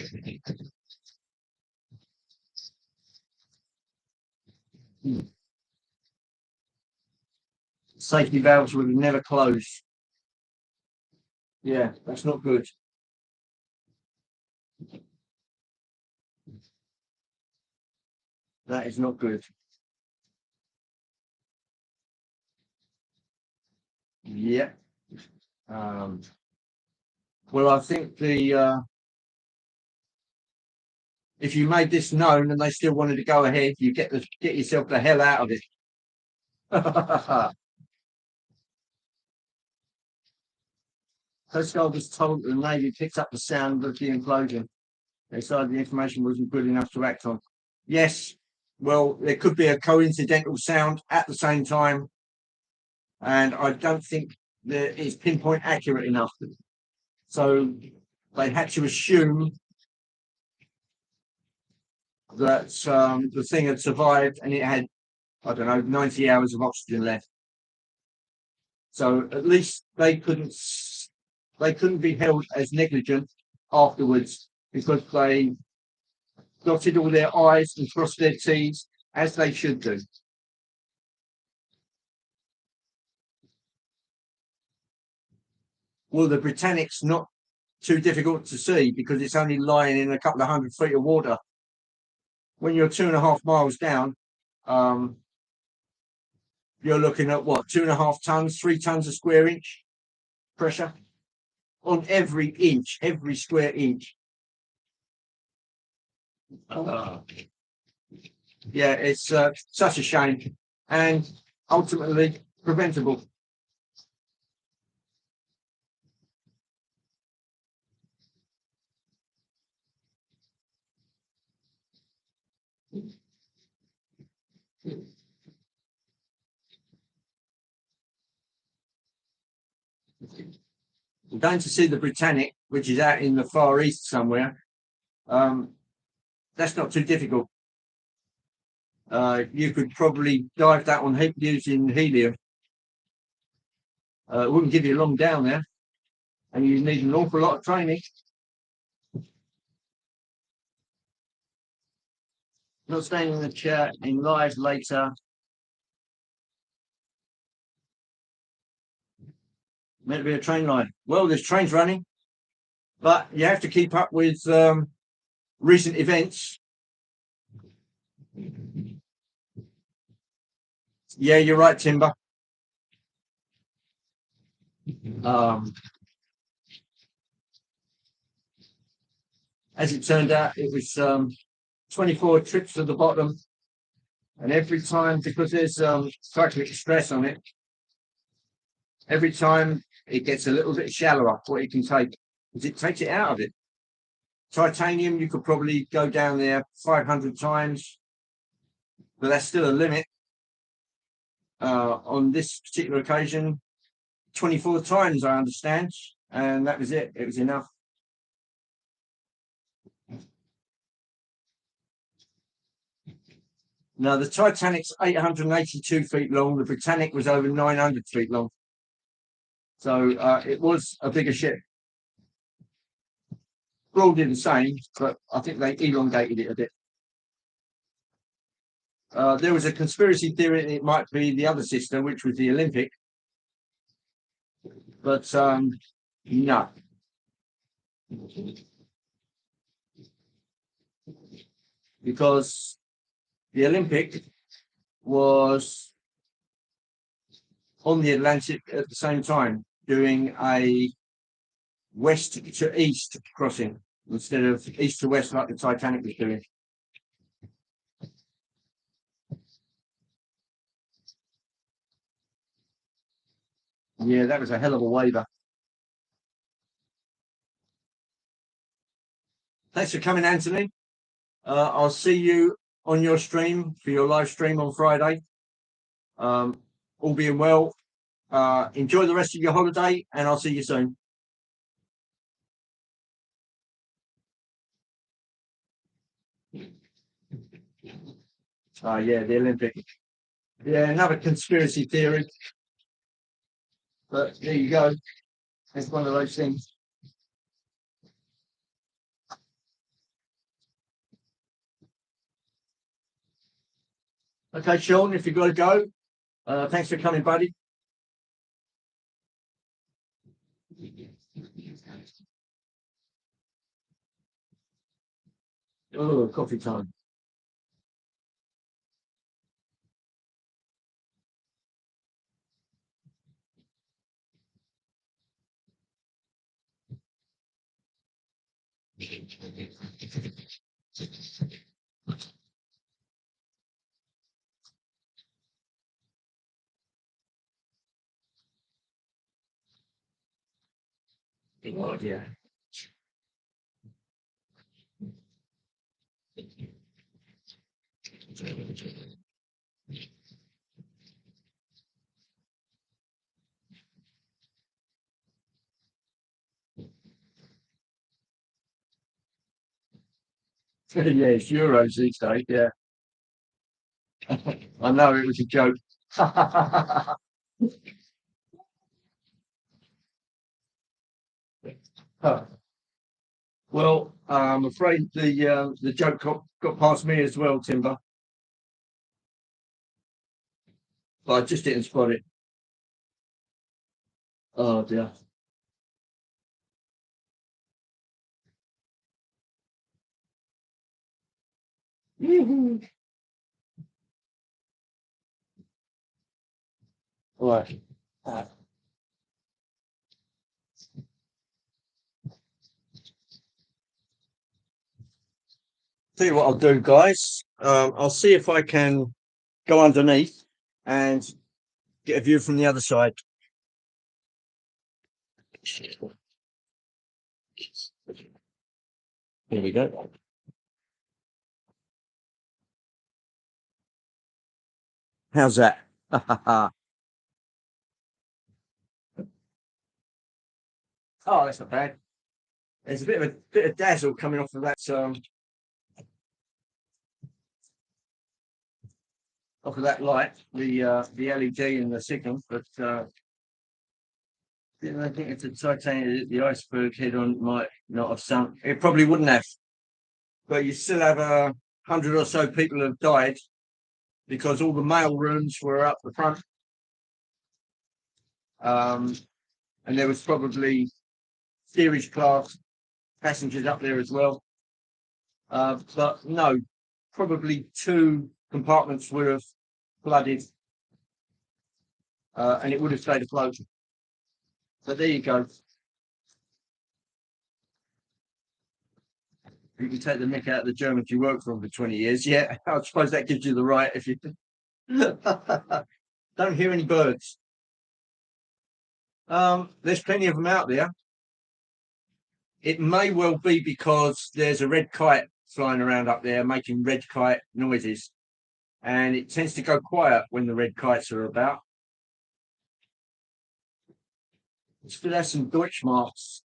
[SPEAKER 1] safety valves would never close. Yeah, that's not good. That is not good. Yeah. Um, well, I think the if you made this known and they still wanted to go ahead, you get yourself the hell out of it. Coast Guard was told that the Navy picked up the sound of the implosion. They decided the information wasn't good enough to act on. Yes, well, there could be a coincidental sound at the same time, and I don't think that it's pinpoint accurate enough. So they had to assume that the thing had survived and it had, I don't know, 90 hours of oxygen left. So at least they couldn't be held as negligent afterwards because they dotted all their I's and crossed their T's as they should do. Well, the Britannic's not too difficult to see because it's only lying in a couple of 100 feet of water. When you're 2.5 miles down, um, you're looking at what, 2.5 tons, 3 tons a square inch pressure on every inch, every square inch. Uh, yeah, it's such a shame and ultimately preventable. We're going to see the Britannic, which is out in the Far East somewhere. That's not too difficult. You could probably dive that one using helium. It wouldn't give you long down there, and you need an awful lot of training. Not staying in the chat, in live later. Meant to be a train line. Well, there's trains running, but you have to keep up with recent events. Yeah, you're right, Timber. As it turned out, it was 24 trips to the bottom, and every time, because there's cyclic stress on it, every time it gets a little bit shallower what it can take, because it takes it out of it. Titanium, you could probably go down there 500 times, but that's still a limit. On this particular occasion, 24 times, I understand, and that was it. It was enough. Now, the Titanic's 882 feet long. The Britannic was over 900 feet long. So it was a bigger ship. Broadly the same, but I think they elongated it a bit. There was a conspiracy theory that it might be the other sister, which was the Olympic. But no. Because the Olympic was on the Atlantic at the same time, doing a west to east crossing instead of east to west like the Titanic was doing. Yeah, that was a hell of a waiver. Thanks for coming, Anthony. I'll see you on your stream for your live stream on Friday. All being well, enjoy the rest of your holiday, and I'll see you soon. Yeah, the Olympic. Yeah, another conspiracy theory. But there you go. It's one of those things. Okay, Sean, if you've got to go, thanks for coming, buddy. Oh, coffee time. Oh, yeah. Yeah, it's Euros these days. Yeah, I know it was a joke. Well, I'm afraid the joke got past me as well, Timber. But I just didn't spot it. Oh dear. Right. Tell you what I'll do, guys. I'll see if I can go underneath and get a view from the other side. Here we go. How's that? Oh, that's not bad. There's a bit of dazzle coming off of that light, the LED and the signal, but I think if the titanium, the iceberg head on might not have sunk. It probably wouldn't have, but you still have 100 or so people have died because all the mail rooms were up the front, and there was probably steerage class passengers up there as well. But no, probably two compartments would have flooded, and it would have stayed afloat. But there you go. You can take the mick out of the Germans you worked for them for 20 years. Yeah, I suppose that gives you the right if you don't hear any birds. There's plenty of them out there. It may well be because there's a red kite flying around up there making red kite noises, and it tends to go quiet when the red kites are about. Still have some Deutschmarks.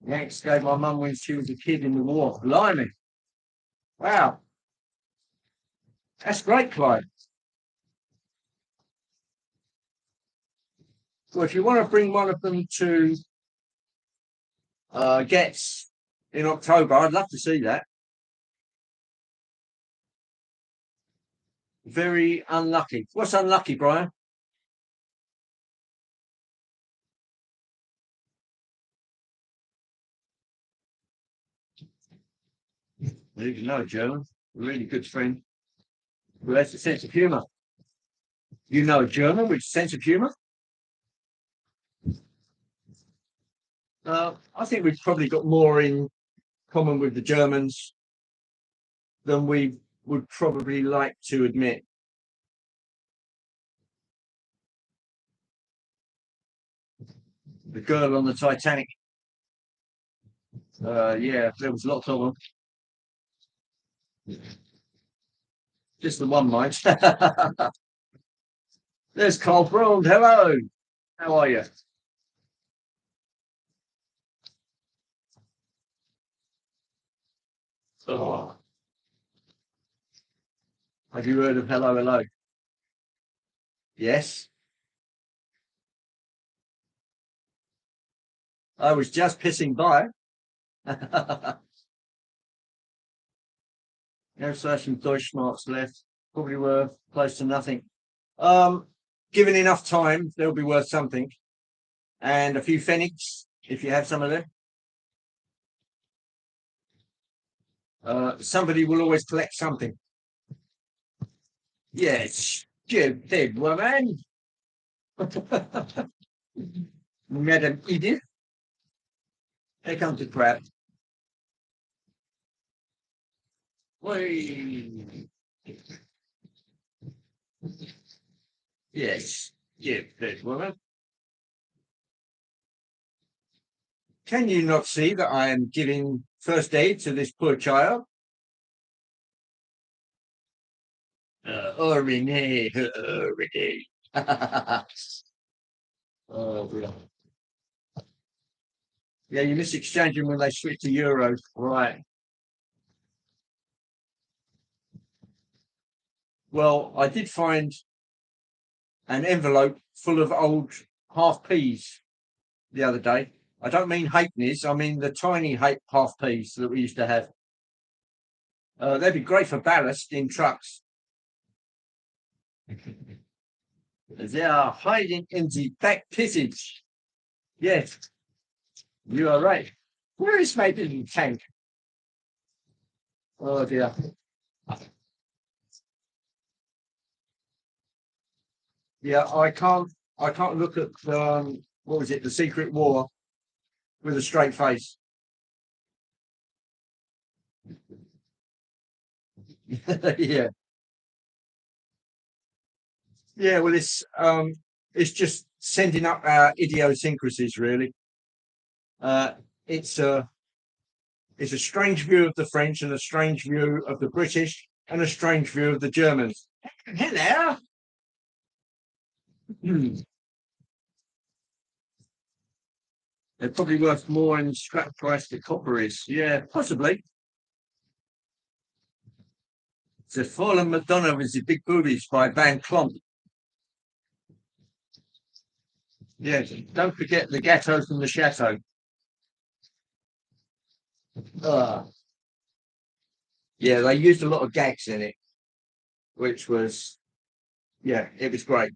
[SPEAKER 1] Yanks gave my mum when she was a kid in the war. Blimey. Wow. That's great, Clyde. Well, if you want to bring one of them to Getz in October, I'd love to see that. Very unlucky. What's unlucky, Brian? You know German. A really good friend who has a sense of humour. You know German with sense of humour? I think we've probably got more in common with the Germans than we would probably like to admit. The girl on the Titanic. Yeah, there was lots of them. Just the one, mate. There's Carl Brand. Hello. How are you? Oh, have you heard of Hello Hello? Yes. I was just pissing by. There's some Deutschmarks left. Probably worth close to nothing. Um, Given enough time, they'll be worth something. And a few pfennigs, if you have some of them. Somebody will always collect something. Yes, stupid woman. Madam Edith. Here comes the crap. Whee. Yes, stupid woman. Can you not see that I am giving first aid to this poor child? Oh, Renee, Renee. Oh, dear. Yeah, you miss exchanging when they switch to euros. Right. Well, I did find an envelope full of old half peas the other day. I don't mean halfpennies, I mean the tiny half peas that we used to have. They'd be great for ballast in trucks. They are hiding in the back passage. Yes, you are right. Where is my little tank? Oh dear. Yeah, I can't look at what was it, the Secret War with a straight face. Yeah. Yeah, well it's just sending up our idiosyncrasies really. Uh it's a it's a strange view of the French and a strange view of the British and a strange view of the Germans. Hello. Hmm. They're probably worth more in scrap price than copper is. Yeah, possibly. The Fallen Madonna with the Big Boobies by Van Klomp. Yeah, don't forget the Gatto from the Chateau. Yeah, they used a lot of gags in it, which was, yeah, it was great.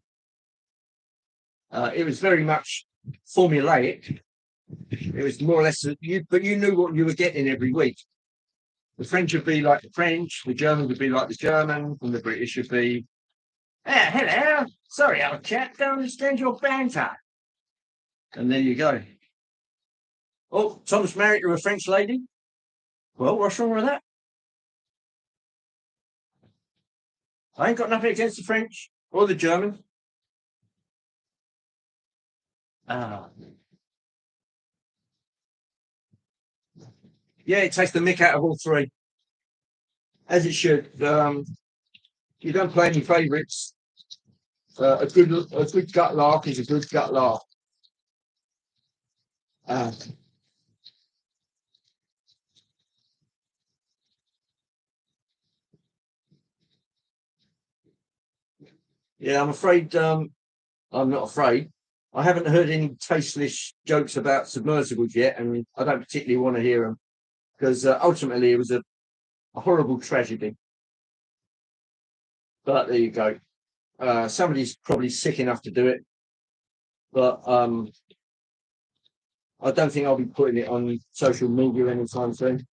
[SPEAKER 1] It was very much formulaic. It was more or less, but you knew what you were getting every week. The French would be like the French, the German would be like the German, and the British would be, hello, sorry, old chap, don't understand your banter. And there you go. Oh, Tom's married to a French lady. Well, what's wrong with that? I ain't got nothing against the French or the German. Ah, yeah, it takes the mick out of all three, as it should. You don't play any favourites. A good gut laugh is a good gut laugh. Uh, yeah, I'm afraid. I'm not afraid. I haven't heard any tasteless jokes about submersibles yet, and I don't particularly want to hear them because ultimately it was a horrible tragedy. But there you go. Somebody's probably sick enough to do it, but I don't think I'll be putting it on social media anytime soon.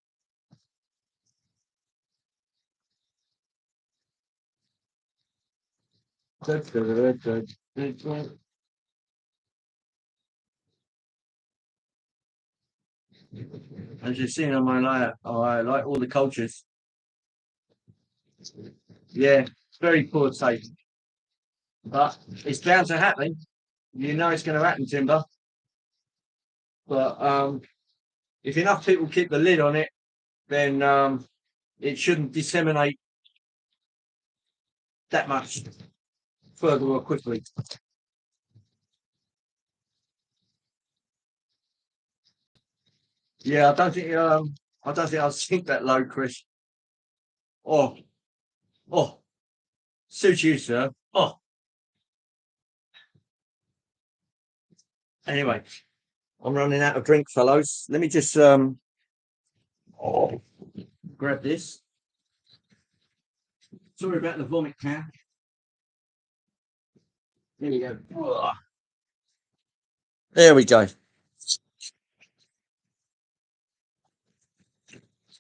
[SPEAKER 1] As you've seen on my life, I like all the cultures. Yeah, very poor taste, but it's bound to happen. You know it's going to happen, Timber. But if enough people keep the lid on it, then it shouldn't disseminate that much further or quickly. Yeah, I don't think I'll sink that low, Chris. Oh, oh, suits you, sir. Oh, anyway, I'm running out of drink, fellows. Let me just oh, grab this. Sorry about the vomit can. There we go. There we go.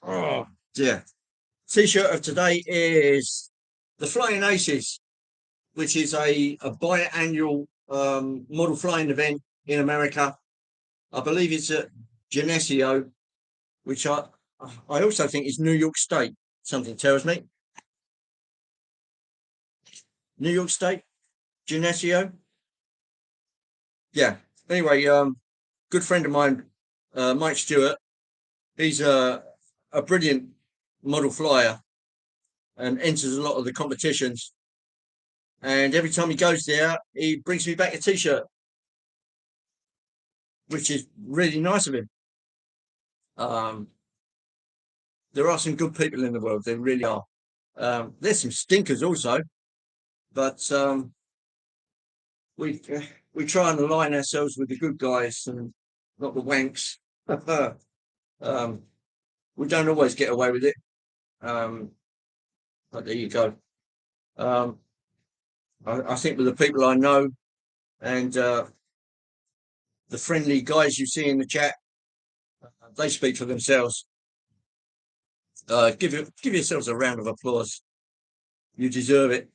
[SPEAKER 1] Oh, dear. T-shirt of today is the Flying Aces, which is a biannual model flying event in America. I believe it's at Geneseo, which I also think is New York State. Something tells me New York State, Geneseo. Yeah. Anyway, good friend of mine, Mike Stewart. He's a brilliant model flyer and enters a lot of the competitions. And every time he goes there, he brings me back a T-shirt, which is really nice of him. Um, there are some good people in the world. There really are. There's some stinkers also, but we we try and align ourselves with the good guys and not the wanks. um, we don't always get away with it, but there you go. Um, I think with the people I know and the friendly guys you see in the chat, they speak for themselves. Give yourselves a round of applause. You deserve it.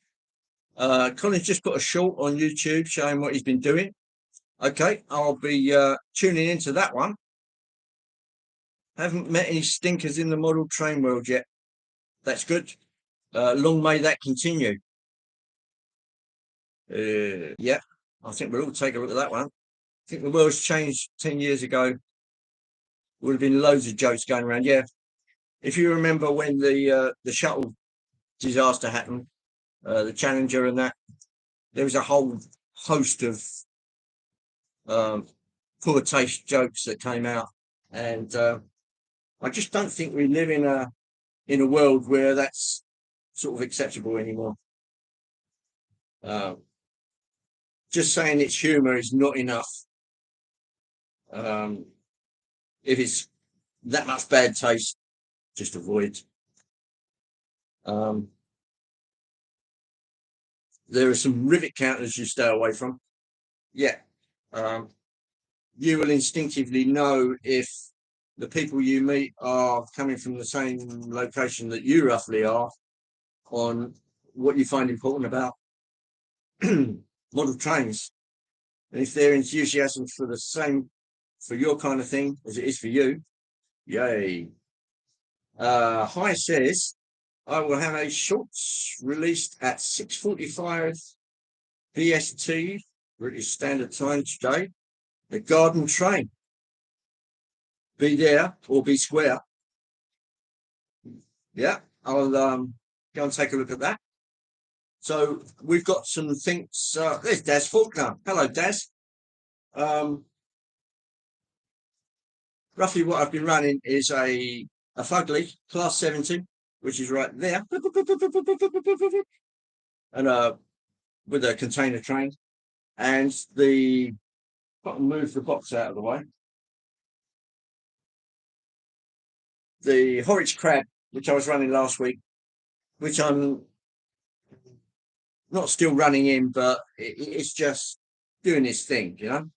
[SPEAKER 1] Colin's just put a short on YouTube showing what he's been doing. Okay, I'll be tuning into that one. Haven't met any stinkers in the model train world yet. That's good. Long may that continue. Yeah, I think we'll all take a look at that one. I think the world's changed 10 years ago. Would have been loads of jokes going around. Yeah, if you remember when the shuttle disaster happened, the Challenger and that, there was a whole host of poor taste jokes that came out, and I just don't think we live in a world where that's sort of acceptable anymore. Uh, just saying it's humour is not enough. Um, if it's that much bad taste, just avoid. Um, there are some rivet counters you stay away from. Yeah. Um, you will instinctively know if the people you meet are coming from the same location that you roughly are on what you find important about model trains. And if their enthusiasm for the same, for your kind of thing as it is for you, yay. Hi says, I will have a shorts released at 6:45 BST, British Standard Time today. The Garden Train. Be there or be square. Yeah, I'll go and take a look at that. So we've got some things. There's Daz Faulkner. Hello, Daz. Roughly what I've been running is a fugly class 70, which is right there, and with a container train, and the move the box out of the way. The Horwich crab, which I was running last week, which I'm not still running in, but it's just doing its thing, you know.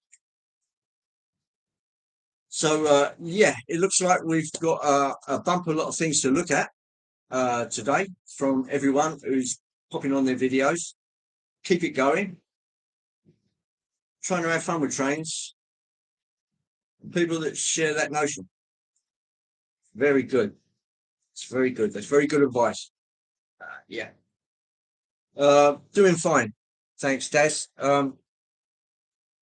[SPEAKER 1] So yeah, it looks like we've got a bumper lot of things to look at today from everyone who's popping on their videos. Keep it going. Trying to have fun with trains. People that share that notion. Very good. It's very good. That's very good advice. Yeah. Doing fine. Thanks, Daz.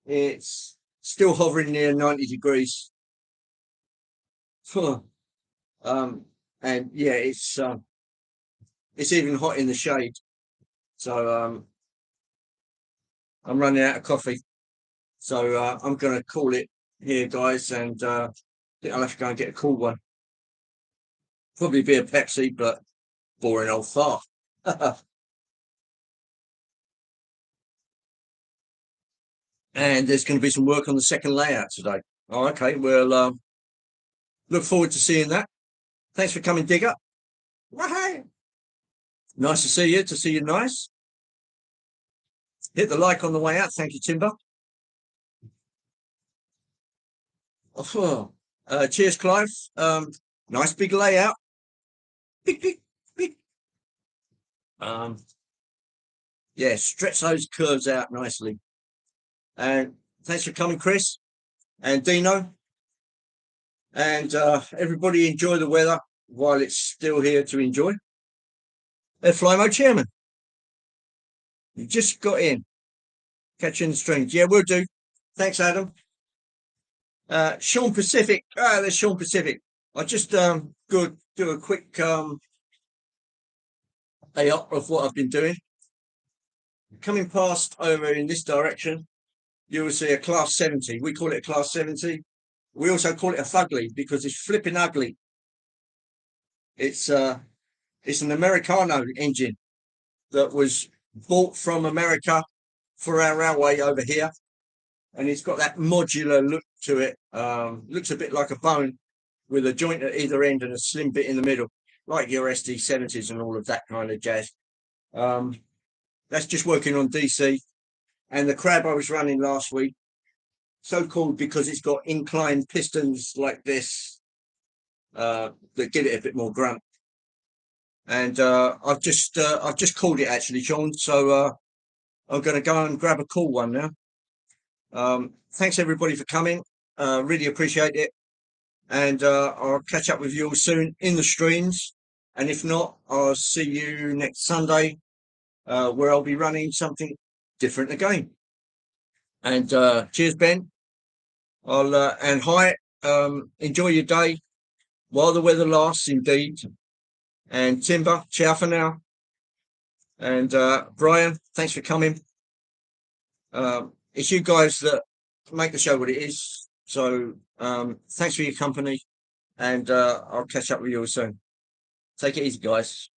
[SPEAKER 1] It's still hovering near 90 degrees. And yeah, it's even hot in the shade. So I'm running out of coffee. So I'm going to call it here, guys, and I think I'll have to go and get a cool one. Probably be a Pepsi, but boring old fart. And there's going to be some work on the second layout today. Oh, okay. Well, look forward to seeing that. Thanks for coming, Digger. Wahey! Nice to see you. To see you, nice. Hit the like on the way out. Thank you, Timber. Oh, cheers, Clive. Nice big layout. Big, big, big. Yeah, stretch those curves out nicely. And thanks for coming, Chris and Dino. And everybody enjoy the weather while it's still here to enjoy. Flymo Chairman, you just got in. Catching the strings. Yeah, we'll do. Thanks, Adam. Sean Pacific. There's Sean Pacific. I just go do a quick AOP of what I've been doing. Coming past over in this direction, you will see a class 70. We call it a class 70. We also call it a fugly because it's flipping ugly. It's an Americano engine that was bought from America for our railway over here, and it's got that modular look to it. Looks a bit like a bone with a joint at either end and a slim bit in the middle, like your SD70s and all of that kind of jazz. That's just working on DC. And the crab I was running last week, so called because it's got inclined pistons like this that give it a bit more grunt. And I've just called it actually, Sean. So I'm going to go and grab a cool one now. Thanks everybody for coming. Really appreciate it. And I'll catch up with you all soon in the streams. And if not, I'll see you next Sunday, where I'll be running something different again. And cheers, Ben. And hi. Enjoy your day while the weather lasts, indeed. And Timber, ciao for now. And Brian, thanks for coming. It's you guys that make the show what it is. So thanks for your company, and I'll catch up with you all soon. Take it easy, guys.